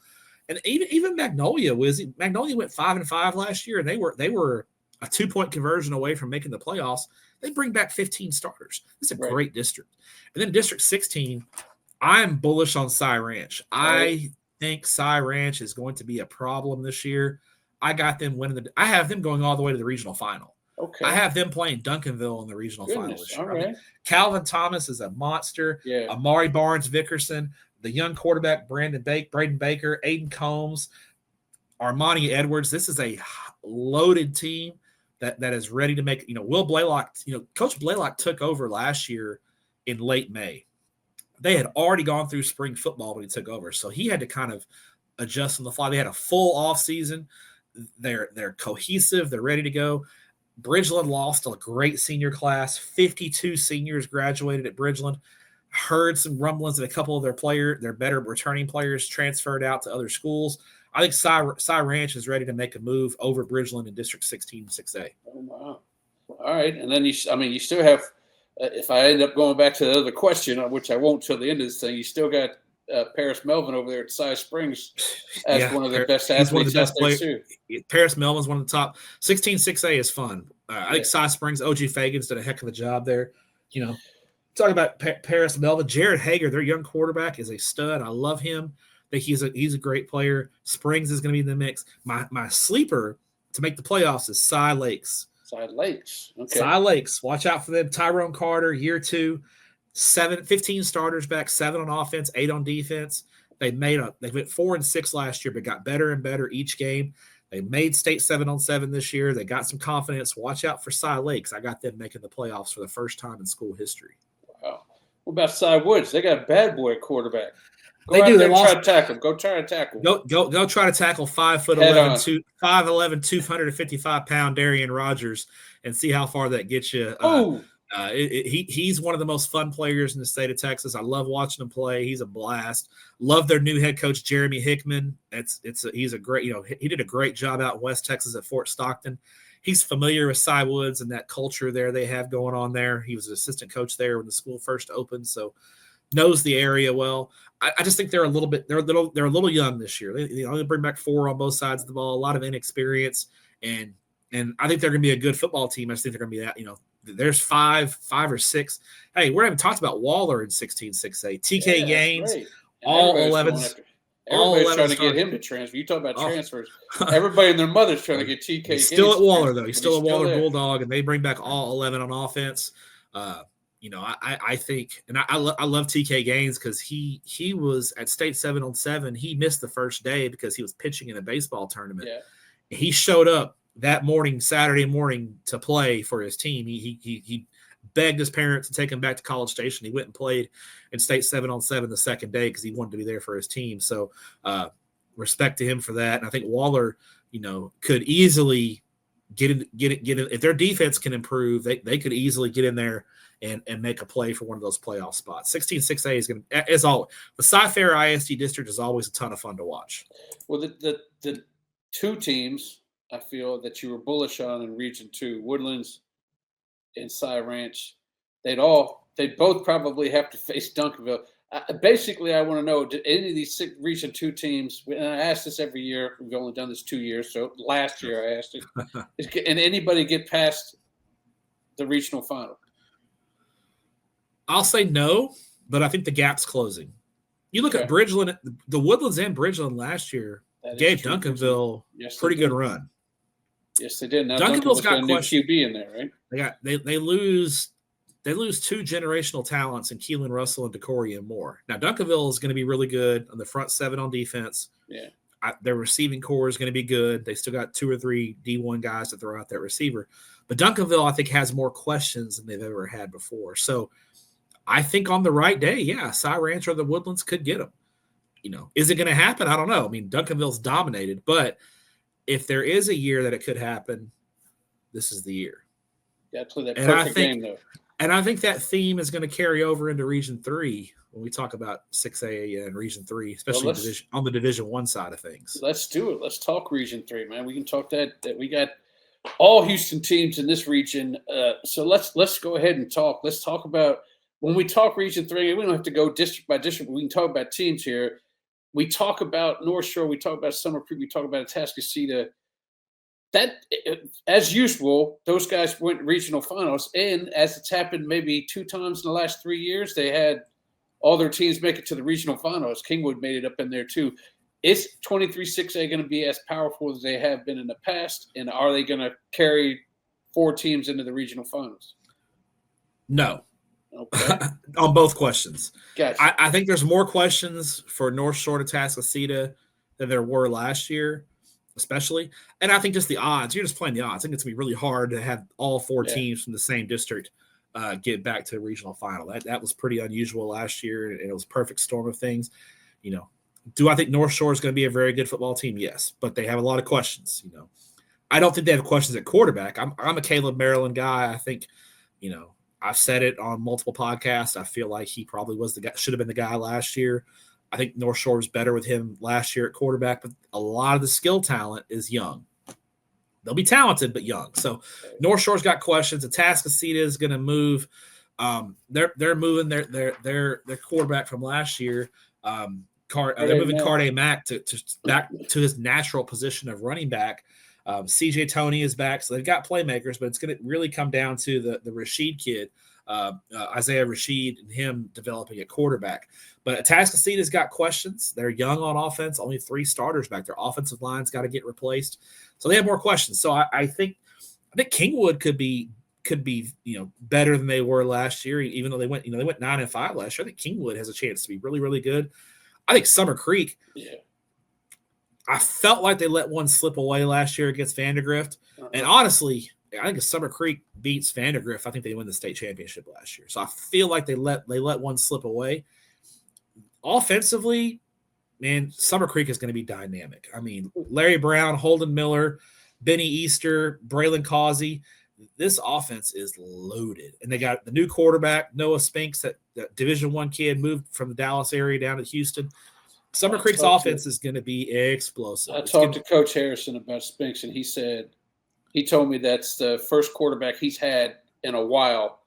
and even Magnolia went 5-5 last year, and they were a 2-point conversion away from making the playoffs. They bring back 15 starters. It's a great district. And then District 16, I'm bullish on Cy Ranch. I think Cy Ranch is going to be a problem this year. I got them winning I have them going all the way to the regional final. Okay. I have them playing Duncanville in the regional final this year. All right. Calvin Thomas is a monster. Yeah. Amari Barnes-Vickerson, the young quarterback Braden Baker, Aiden Combs, Armani Edwards. This is a loaded team that is ready to make, Will Blaylock, Coach Blaylock took over last year in late May. They had already gone through spring football when he took over, so he had to kind of adjust on the fly. They had a full off season. They're cohesive. They're ready to go. Bridgeland lost a great senior class. 52 seniors graduated at Bridgeland. Heard some rumblings that a couple of their better returning players transferred out to other schools. I think Cy Ranch is ready to make a move over Bridgeland in District 16 6A. Oh, wow. All right. And then you still have, if I end up going back to the other question, which I won't till the end of this thing, you still got Paris Melvin over there at Cy Springs as one of the best athletes out there too. Paris Melvin's one of the top. 16 6A is fun. I think Cy Springs, OG Fagan's done a heck of a job there. Talking about Paris Melvin, Jared Hager, their young quarterback, is a stud. I love him. I think he's a great player. Springs is going to be in the mix. My sleeper to make the playoffs is Cy Lakes. Cy Lakes. Okay. Cy Lakes. Watch out for them. Tyrone Carter, year 2. 15 starters back, 7 on offense, 8 on defense. They went 4-6 last year, but got better and better each game. They made state 7-on-7 this year. They got some confidence. Watch out for Cy Lakes. I got them making the playoffs for the first time in school history. Wow. What about Cy Woods? They got a bad boy quarterback. They do. They try to tackle him. Go try to tackle. Go try to tackle 5'11", 255-pound Darian Rogers and see how far that gets you. He's one of the most fun players in the state of Texas. I love watching him play. He's a blast. Love their new head coach, Jeremy Hickman. He's a great, he did a great job out in West Texas at Fort Stockton. He's familiar with Cy Woods and that culture there they have going on there. He was an assistant coach there when the school first opened, so knows the area well. I just think they're a little young this year. They bring back 4 on both sides of the ball, a lot of inexperience, and I think they're going to be a good football team. I just think they're going to be that, there's 5 or 6. Hey, we haven't talked about Waller in 16 6A. TK Gaines, all 11s. Everybody's trying to get him to transfer. You talk about transfers. Everybody and their mother's trying to get TK Gaines. He's still at Waller, though. He's still a Waller Bulldog, and they bring back all 11 on offense. I think, and I love TK Gaines because he was at state 7-on-7. He missed the first day because he was pitching in a baseball tournament. Yeah. He showed up that morning, Saturday morning, to play for his team. He begged his parents to take him back to College Station. He went and played in state 7-on-7 the second day because he wanted to be there for his team. So respect to him for that. And I think Waller, could easily get in. If their defense can improve, they could easily get in there and make a play for one of those playoff spots. 16 6A is going to, as always, the Cy-Fair ISD district is always a ton of fun to watch. Well, the 2 teams I feel that you were bullish on in Region 2, Woodlands and Cy Ranch, they'd both probably have to face Duncanville. Basically, I want to know, do any of these Region 2 teams, and I ask this every year, we've only done this 2 years, so last year I asked it, can anybody get past the regional final? I'll say no, but I think the gap's closing. You look at Bridgeland, the Woodlands and Bridgeland last year gave Duncanville pretty good run. Yes, they did. Now Duncanville's got a new QB in there, right? They lose 2 generational talents in Keelan Russell and Decory and Moore. Now Duncanville is going to be really good on the front 7 on defense. Yeah, their receiving core is going to be good. They still got 2 or 3 D1 guys to throw out that receiver, but Duncanville I think has more questions than they've ever had before. So I think on the right day, Cy Ranch or the Woodlands could get them. Is it going to happen? I don't know. I mean, Duncanville's dominated, but if there is a year that it could happen, this is the year. Yeah, play that perfect game, though. And I think that theme is going to carry over into Region 3 when we talk about 6A and Region 3, especially on the Division 1 side of things. Let's do it. Let's talk Region 3, man. We can talk that we got all Houston teams in this region. So let's go ahead and talk. Let's talk about when we talk Region 3, we don't have to go district by district, but we can talk about teams here. We talk about North Shore, we talk about Summer Creek, we talk about Atascocita. That, as usual, those guys went regional finals, and as it's happened maybe 2 times in the last 3 years, they had all their teams make it to the regional finals. Kingwood made it up in there too. Is 23-6A going to be as powerful as they have been in the past, and are they going to carry 4 teams into the regional finals? No. Okay. On both questions. Gotcha. I think there's more questions for North Shore to Atascocita than there were last year, especially. And I think just the odds. You're just playing the odds. I think it's going to be really hard to have all 4 teams from the same district get back to the regional final. That was pretty unusual last year, and it was a perfect storm of things. Do I think North Shore is going to be a very good football team? Yes, but they have a lot of questions. I don't think they have questions at quarterback. I'm a Caleb Maryland guy. I think, I've said it on multiple podcasts. I feel like he probably was the guy, should have been the guy last year. I think North Shore was better with him last year at quarterback, but a lot of the skill talent is young. They'll be talented, but young. So North Shore's got questions. Atascocita is going to move. They're moving their quarterback from last year. They're moving Carday Mack to back to his natural position of running back. CJ Toney is back, so they've got playmakers, but it's going to really come down to the Rashid kid, Isaiah Rashid, and him developing at quarterback. But Atascocita's got questions. They're young on offense, only 3 starters back. Their offensive line's got to get replaced, so they have more questions. So I think Kingwood could be better than they were last year, even though they went 9-5 last year. I think Kingwood has a chance to be really, really good. I think Summer Creek. Yeah. I felt like they let one slip away last year against Vandergrift. And honestly, I think if Summer Creek beats Vandergrift, I think they win the state championship last year. So I feel like they let one slip away. Offensively, man, Summer Creek is going to be dynamic. I mean, Larry Brown, Holden Miller, Benny Easter, Braylon Causey. This offense is loaded. And they got the new quarterback, Noah Spinks, that Division I kid, moved from the Dallas area down to Houston. Summer Creek's offense is going to be explosive. I talked to Coach Harrison about Spinks, and he told me that's the first quarterback he's had in a while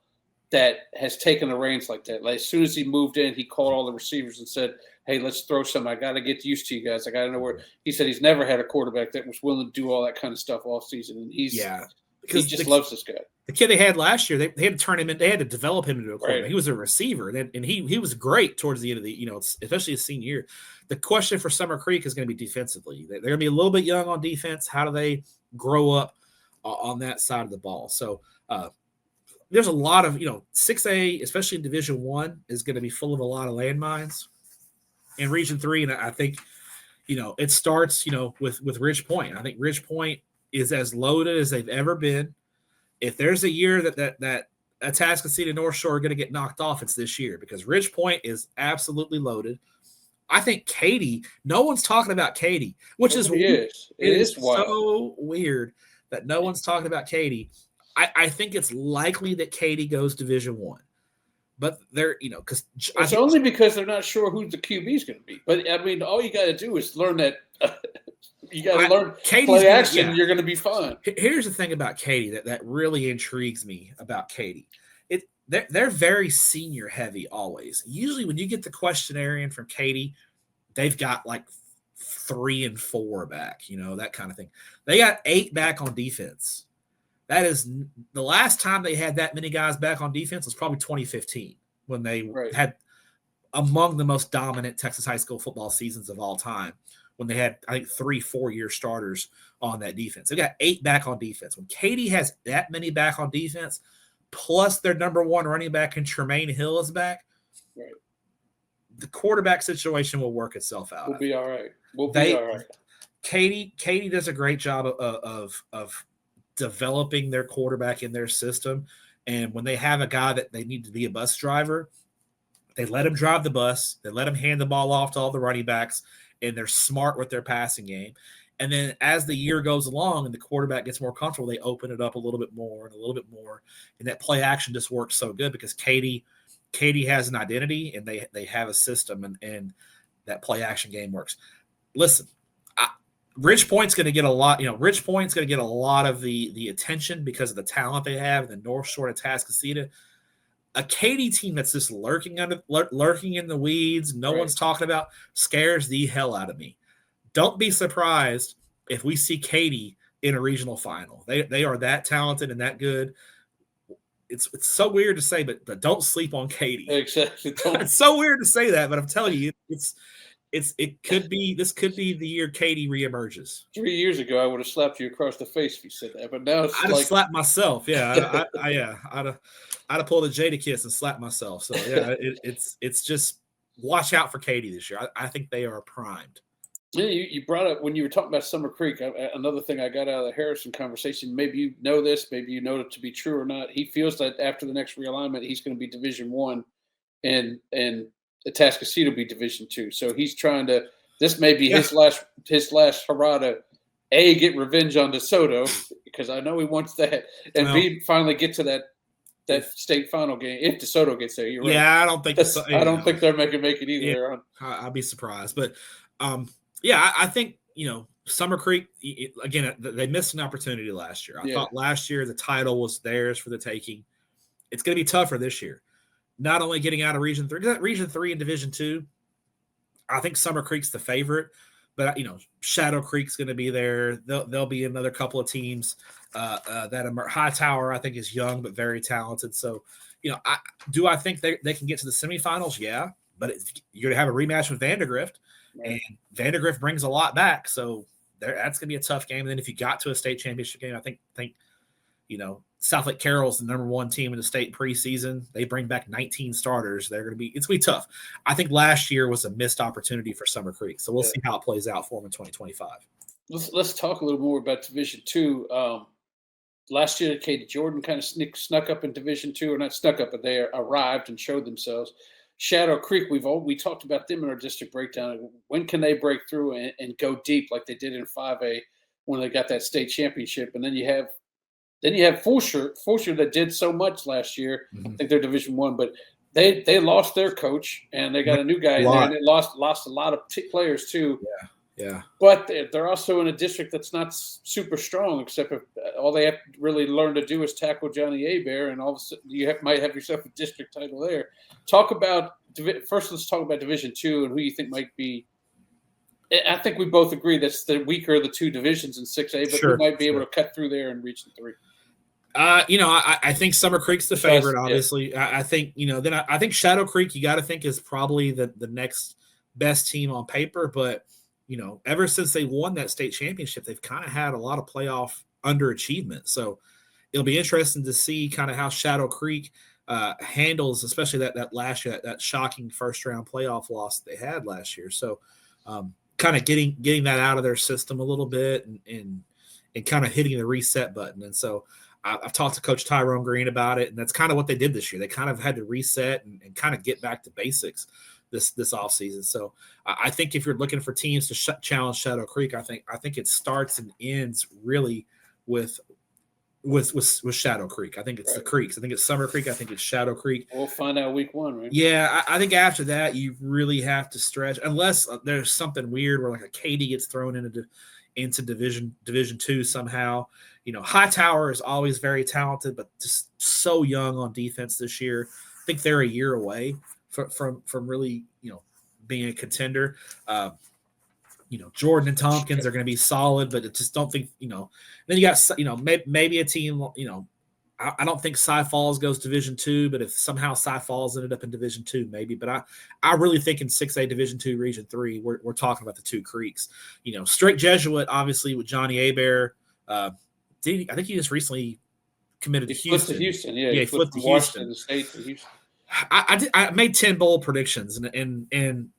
that has taken the reins like that. Like, as soon as he moved in, he called all the receivers and said, "Hey, let's throw some. I got to get used to you guys. I got to know where." He said he's never had a quarterback that was willing to do all that kind of stuff all season, and he just loves this guy. The kid they had last year, they had to turn him in. They had to develop him into a quarterback. Right. He was a receiver, and he was great towards the end of the, especially his senior year. The question for Summer Creek is going to be defensively. They're going to be a little bit young on defense. How do they grow up on that side of the ball? So there's a lot of 6A, especially in Division I, is going to be full of a lot of landmines. In Region 3, and I think it starts with Ridge Point. I think Ridge Point is as loaded as they've ever been. If there's a year that Atascocita and North Shore are going to get knocked off, it's this year, because Ridge Point is absolutely loaded. I think Katy, no one's talking about Katy, which is weird. It is so weird that no one's talking about Katy. I think it's likely that Katy goes Division I, but they're because it's only because they're not sure who the QB is going to be. But I mean, all you got to do is learn that. You got to learn play action. You're going to be fine. Here's the thing about Katy that really intrigues me about Katy they're very senior heavy always. Usually when you get the questionnaire in from Katy, they've got like 3 and 4 back, that kind of thing. They got 8 back on defense. That is the last time they had that many guys back on defense was probably 2015 when they had among the most dominant Texas high school football seasons of all time, when they had, I think, 3 4-year starters on that defense. They got 8 back on defense. When Katy has that many back on defense, plus their number 1 running back and Tremaine Hill is back, the quarterback situation will work itself out. We'll be all right. All right. Katy does a great job of developing their quarterback in their system. And when they have a guy that they need to be a bus driver, they let him drive the bus. They let him hand the ball off to all the running backs, and they're smart with their passing game. And then as the year goes along and the quarterback gets more comfortable, they open it up a little bit more and a little bit more. And that play action just works so good because Katy has an identity and they have a system, and that play action game works. Listen, Ridge Point's going to get a lot. Ridge Point's going to get a lot of the attention because of the talent they have. The North Shore of Tascasita, a Katy team that's just lurking in the weeds, no one's talking about, scares the hell out of me. Don't be surprised if we see Katy in a regional final. They are that talented and that good. It's so weird to say, but don't sleep on Katy. Exactly. It's so weird to say that, but I'm telling you, this could be the year Katy reemerges. 3 years ago, I would have slapped you across the face if you said that, but now I'd have slapped myself. Yeah, I'd have pulled a Jadakiss and slapped myself. So yeah, it's just watch out for Katy this year. I think they are primed. Yeah, you brought up when you were talking about Summer Creek. Another thing I got out of the Harrison conversation. Maybe you know this. Maybe you know it to be true or not. He feels that after the next realignment, he's going to be Division I, and the Tascasita will be Division II. So he's trying to. This may be his last hurrah to A, get revenge on DeSoto, because I know he wants that, and B, finally get to that state final game if DeSoto gets there. You're right. Yeah, I don't think I don't think they're making it either. Yeah, I'd be surprised, but yeah, I think Summer Creek again. They missed an opportunity last year. I thought last year the title was theirs for the taking. It's going to be tougher this year. Not only getting out of Region 3, Region 3 and Division 2, I think Summer Creek's the favorite, but Shadow Creek's going to be there. There'll be another couple of teams that Hightower, I think, is young but very talented. So, I think they can get to the semifinals? Yeah, but you're going to have a rematch with Vandergrift, and Vandergrift brings a lot back. So that's going to be a tough game. And then if you got to a state championship game, I think South Lake Carroll's the number 1 team in the state preseason. They bring back 19 starters. It's going to be tough. I think last year was a missed opportunity for Summer Creek. So we'll see how it plays out for them in 2025. Let's talk a little more about Division II. Last year, Katy Jordan kind of snuck up in Division II, or not snuck up, but they arrived and showed themselves. Shadow Creek, we talked about them in our district breakdown. When can they break through and go deep like they did in 5A when they got that state championship? And then you have Fulshire that did so much last year. I think they're Division I, but they lost their coach and they got a new guy in there, and they lost a lot of players too. Yeah. But they're also in a district that's not super strong, except if all they have to really learn to do is tackle Johnny Abear, and all of a sudden you might have yourself a district title there. Let's talk about Division II and who you think might be. I think we both agree that's the weaker of the 2 divisions in 6A, but we might be able to cut through there and reach the 3. I think Summer Creek's the favorite, obviously. Yeah. I think, then I think Shadow Creek, you got to think, is probably the next best team on paper. But, ever since they won that state championship, they've kind of had a lot of playoff underachievement. So it'll be interesting to see kind of how Shadow Creek handles, especially that last year, that shocking first-round playoff loss they had last year. So kind of getting that out of their system a little bit and kind of hitting the reset button. And so I've talked to Coach Tyrone Green about it, and that's kind of what they did this year. They kind of had to reset and kind of get back to basics this offseason. So I think if you're looking for teams to challenge Shadow Creek, I think it starts and ends really with Shadow Creek. I think it's the Creeks. I think it's Summer Creek. I think it's Shadow Creek. We'll find out week 1, right? Yeah, I think after that you really have to stretch, unless there's something weird where like a Katy gets thrown into Division II somehow. Hightower is always very talented, but just so young on defense this year. I think they're a year away from really, being a contender. Jordan and Tompkins are going to be solid, but I just don't think, then you got, maybe a team, I don't think Cy Falls goes Division II, but if somehow Cy Falls ended up in Division II, maybe. But I really think in 6A Division II Region 3, we're talking about the Two Creeks. Straight Jesuit, obviously, with Johnny Hebert. I think he just recently committed to Houston. Yeah, he flipped to Washington State to Houston. I made 10 bold predictions, and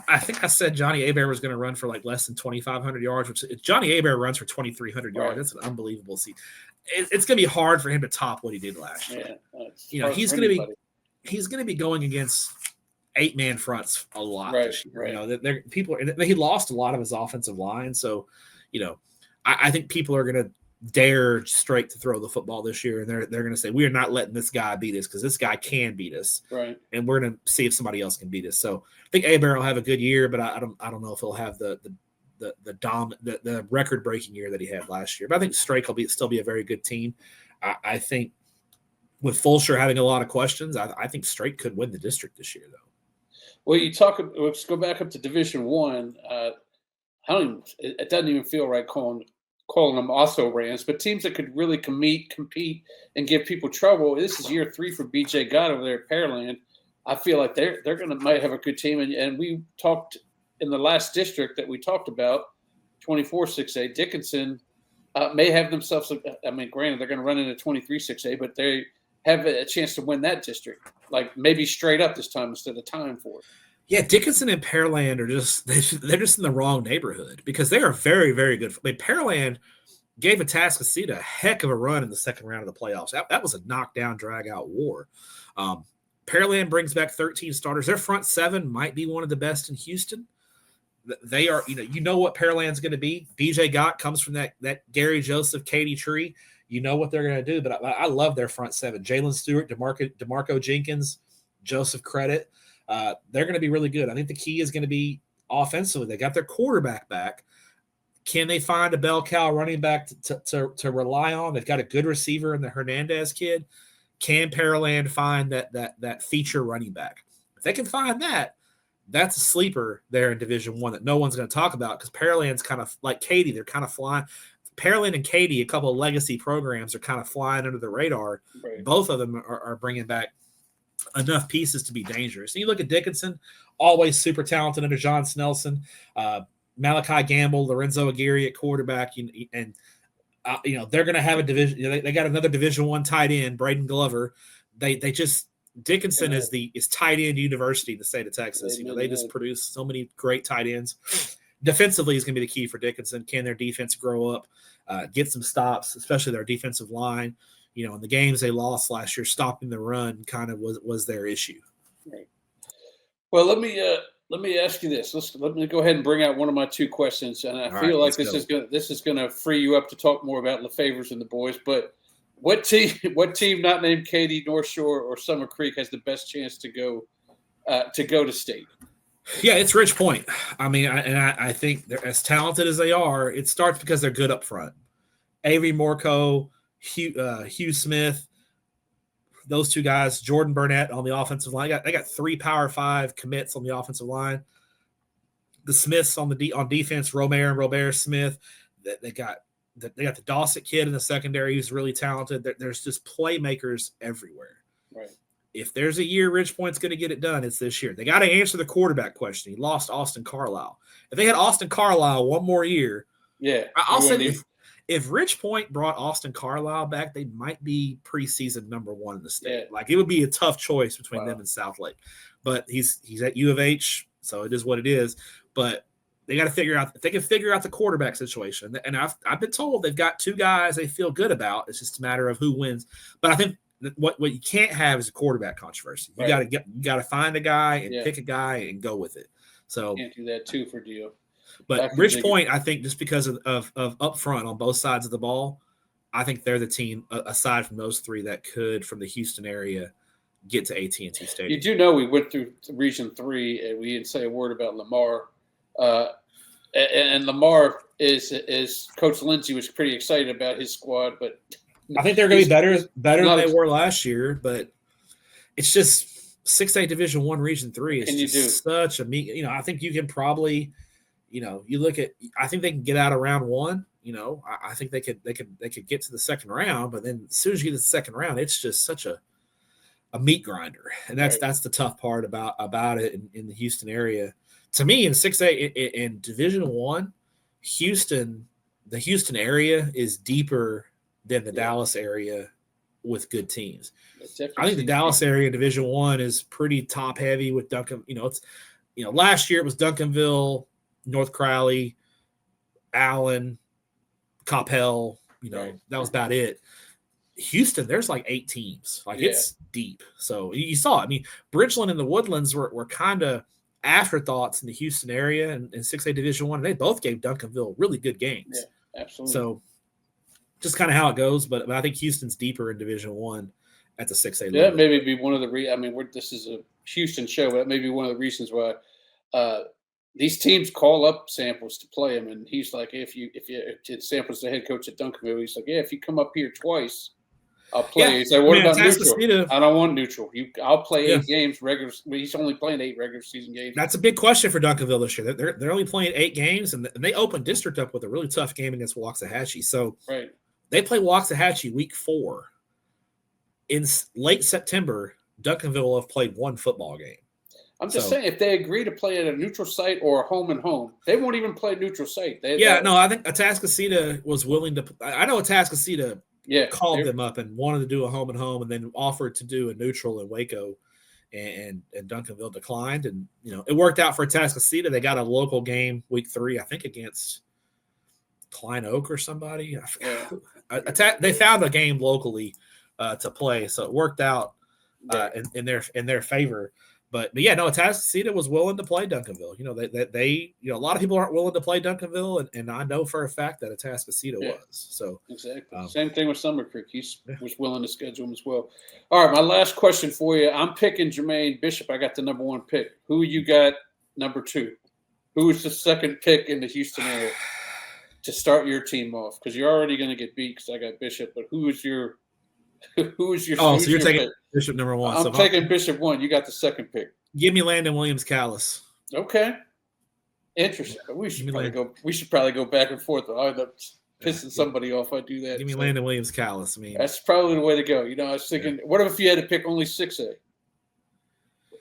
I think I said Johnny Hebert was going to run for like less than 2,500 yards, which if Johnny Hebert runs for 2,300 yards, that's an unbelievable season. It's going to be hard for him to top what he did last year. Yeah, he's going to be going against 8-man fronts a lot this year. He lost a lot of his offensive line, so I think people are going to dare Straight to throw the football this year, and they're going to say, we are not letting this guy beat us because this guy can beat us, right? And we're going to see if somebody else can beat us. So I think Hebert will have a good year, but I don't know if he'll have the record-breaking year that he had last year. But I think Strake will still be a very good team. I think with Fulsher having a lot of questions, I think Strake could win the district this year, though. Well, let's go back up to Division I. It doesn't even feel right calling them also Rams, but teams that could really compete, and give people trouble. This is year 3 for BJ Gott over there at Pearland. I feel like they're might have a good team, and we talked in the last district that we talked about, 24 6A, Dickinson may have themselves. Granted, they're going to run into 23 6A, but they have a chance to win that district, like maybe straight up this time instead of time for it. Yeah, Dickinson and Pearland are they're just in the wrong neighborhood because they are very, very good. Pearland gave Atascocita a heck of a run in the second round of the playoffs. That was a knockdown, drag-out war. Pearland brings back 13 starters. Their front 7 might be one of the best in Houston. They are, what Pearland's going to be. BJ Gott comes from that Gary Joseph, Katie tree. You know what they're going to do, but I love their front 7. Jalen Stewart, DeMarco Jenkins, Joseph Credit. They're going to be really good. I think the key is going to be offensively. They got their quarterback back. Can they find a bell cow running back to rely on? They've got a good receiver in the Hernandez kid. Can Pearland find that feature running back? If they can find that, that's a sleeper there in Division I that no one's going to talk about because Pearland's kind of like Katy. They're kind of flying. Pearland and Katy, a couple of legacy programs, are kind of flying under the radar. Right. Both of them are bringing back enough pieces to be dangerous. And you look at Dickinson, always super talented under John Snelson, Malachi Gamble, Lorenzo Aguirre at quarterback, and they're going to have a division. They got another Division I tight end, Braden Glover. Dickinson is tight end university in the state of Texas. They just produce so many great tight ends. Defensively is going to be the key for Dickinson. Can their defense grow up, get some stops, especially their defensive line? In the games they lost last year, stopping the run kind of was their issue. Right. Well, let me ask you this. Let me go ahead and bring out one of my 2 questions, and I feel like this is going to free you up to talk more about LaFavors and the boys. But what team not named Katy, North Shore, or Summer Creek has the best chance to go to state? Yeah, it's Rich Point. I think they're as talented as they are. It starts because they're good up front. Avery Morco, Hugh Smith, those 2 guys, Jordan Burnett on the offensive line. They got 3 Power 5 commits on the offensive line. The Smiths on defense, Romare and Robert Smith. They got the Dawsett kid in the secondary who's really talented. There's just playmakers everywhere. Right. If there's a year Rich Point's going to get it done, it's this year. They got to answer the quarterback question. He lost Austin Carlisle. If they had Austin Carlisle one more year, I'll say if Rich Point brought Austin Carlisle back, they might be preseason number 1 in the state. Yeah. It would be a tough choice between them and Southlake. But he's at U of H, so it is what it is. But they got to figure out if they can figure out the quarterback situation. And I've been told they've got 2 guys they feel good about. It's just a matter of who wins. But I think what you can't have is a quarterback controversy. You got to find a guy and pick a guy and go with it. So can't do that too for Dio. But Rich Point, I think, just because of up front on both sides of the ball, I think they're the team aside from those 3 that could from the Houston area get to AT&T Stadium. You do know we went through Region 3 and we didn't say a word about Lamar. And Lamar, is Coach Lindsey was pretty excited about his squad, but I think they're going to be better than they were last year. But it's just 6A Division I Region 3 is just such a meat. I think you can probably, you look at. I think they can get out of round one. I think they could get to the second round, but then as soon as you get to the second round, it's just such a meat grinder, and that's the tough part about it in the Houston area. To me, in 6A in Division I, the Houston area is deeper than the Dallas area with good teams. I think the Dallas area Division I is pretty top heavy with Duncan. Last year it was Duncanville, North Crowley, Allen, Coppell. That was about it. Houston, there's like 8 teams. It's deep. So you saw it. I mean, Bridgeland and the Woodlands were kind of afterthoughts in the Houston area and 6A Division I. They both gave Duncanville really good games. Yeah, absolutely. So just kind of how it goes. But I think Houston's deeper in Division I at the 6A level. That maybe be one of the this is a Houston show, but that may be one of the reasons why these teams call up Samples to play him. And he's like, if Samples the head coach at Duncanville, he's like, if you come up here twice, I'll play. Yeah. He's like, what about neutral? I don't want neutral. I'll play 8 games regular. He's only playing 8 regular season games. That's a big question for Duncanville this year. They're only playing 8 games, and they opened district up with a really tough game against Waxahachie. So they play Waxahachie week 4. In late September, Duncanville will have played 1 football game. I'm just saying, if they agree to play at a neutral site or a home and home, they won't even play neutral site. I think Atascocita was willing to. I know Atascocita called them up and wanted to do a home and home, and then offered to do a neutral in Waco, and Duncanville declined. And it worked out for Atascocita. They got a local game week 3, I think, against Klein Oak or somebody. They found a game locally to play, so it worked out in their favor. But Atascocita was willing to play Duncanville. They a lot of people aren't willing to play Duncanville, and I know for a fact that Atascocita was. So exactly. Same thing with Summer Creek. He was willing to schedule him as well. All right, my last question for you. I'm picking Jermaine Bishop. I got the number 1 pick. Who you got number 2? Who is the second pick in the Houston area to start your team off? Because you're already going to get beat because I got Bishop. But who is your so you're taking pick? Bishop number 1. I'm taking Bishop 1. You got the second pick. Give me Landon Williams Callis. Okay. Interesting. We should probably go back and forth. I end up pissing somebody off. I do that. Give me Landon Williams Callis. That's probably the way to go. I was thinking, what if you had to pick only 6A?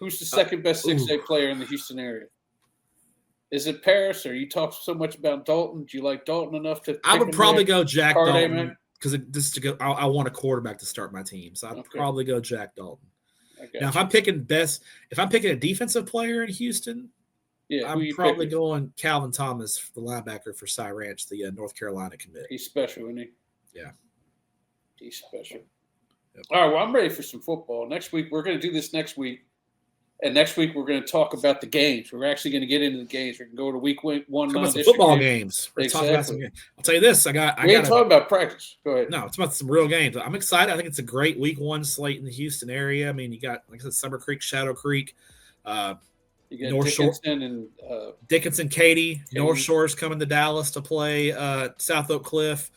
Who's the second best 6A player in the Houston area? Is it Paris, or you talk so much about Dalton? Do you like Dalton enough to? I would probably go Jack Dalton. Because I want a quarterback to start my team, so I'd probably go Jack Dalton. Now, if I'm picking a defensive player in Houston, I'm probably going Calvin Thomas, the linebacker for Cy Ranch, the North Carolina commit. He's special, isn't he? Yeah, he's special. Yep. All right, well, I'm ready for some football. Next week, we're going to do this next week. And next week, we're going to talk about the games. We're actually going to get into the games. We're going to go to week 1 non-district football games. Exactly. I'll tell you this. We ain't talking about practice. Go ahead. No, it's about some real games. I'm excited. I think it's a great week 1 slate in the Houston area. I mean, you got, like I said, Summer Creek, Shadow Creek. You got North Dickinson and Dickinson, Katy. North Shore's coming to Dallas to play South Oak Cliff.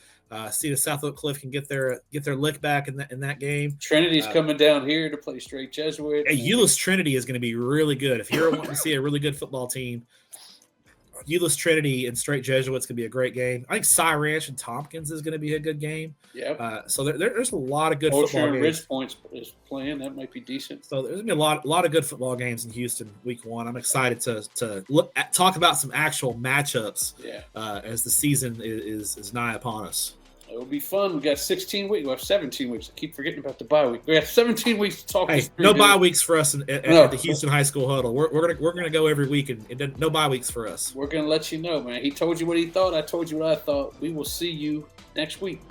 See if South Oak Cliff can get their lick back in that game. Trinity's coming down here to play straight Jesuit. Euless Trinity is going to be really good. If you're wanting to see a really good football team, Euless Trinity and straight Jesuits could be a great game. I think Cy Ranch and Tompkins is going to be a good game. Yeah. So there's a lot of good football football games. Ridge Point is playing. That might be decent. So there's going to be a lot of good football games in Houston week 1. I'm excited to talk about some actual matchups as the season is nigh upon us. It'll be fun. We got 16 weeks. We have 17 weeks. I keep forgetting about the bye week. We have 17 weeks to talk. Hey, no bye weeks for us at the Houston High School Huddle. We're gonna go every week, and no bye weeks for us. We're gonna let you know, man. He told you what he thought. I told you what I thought. We will see you next week.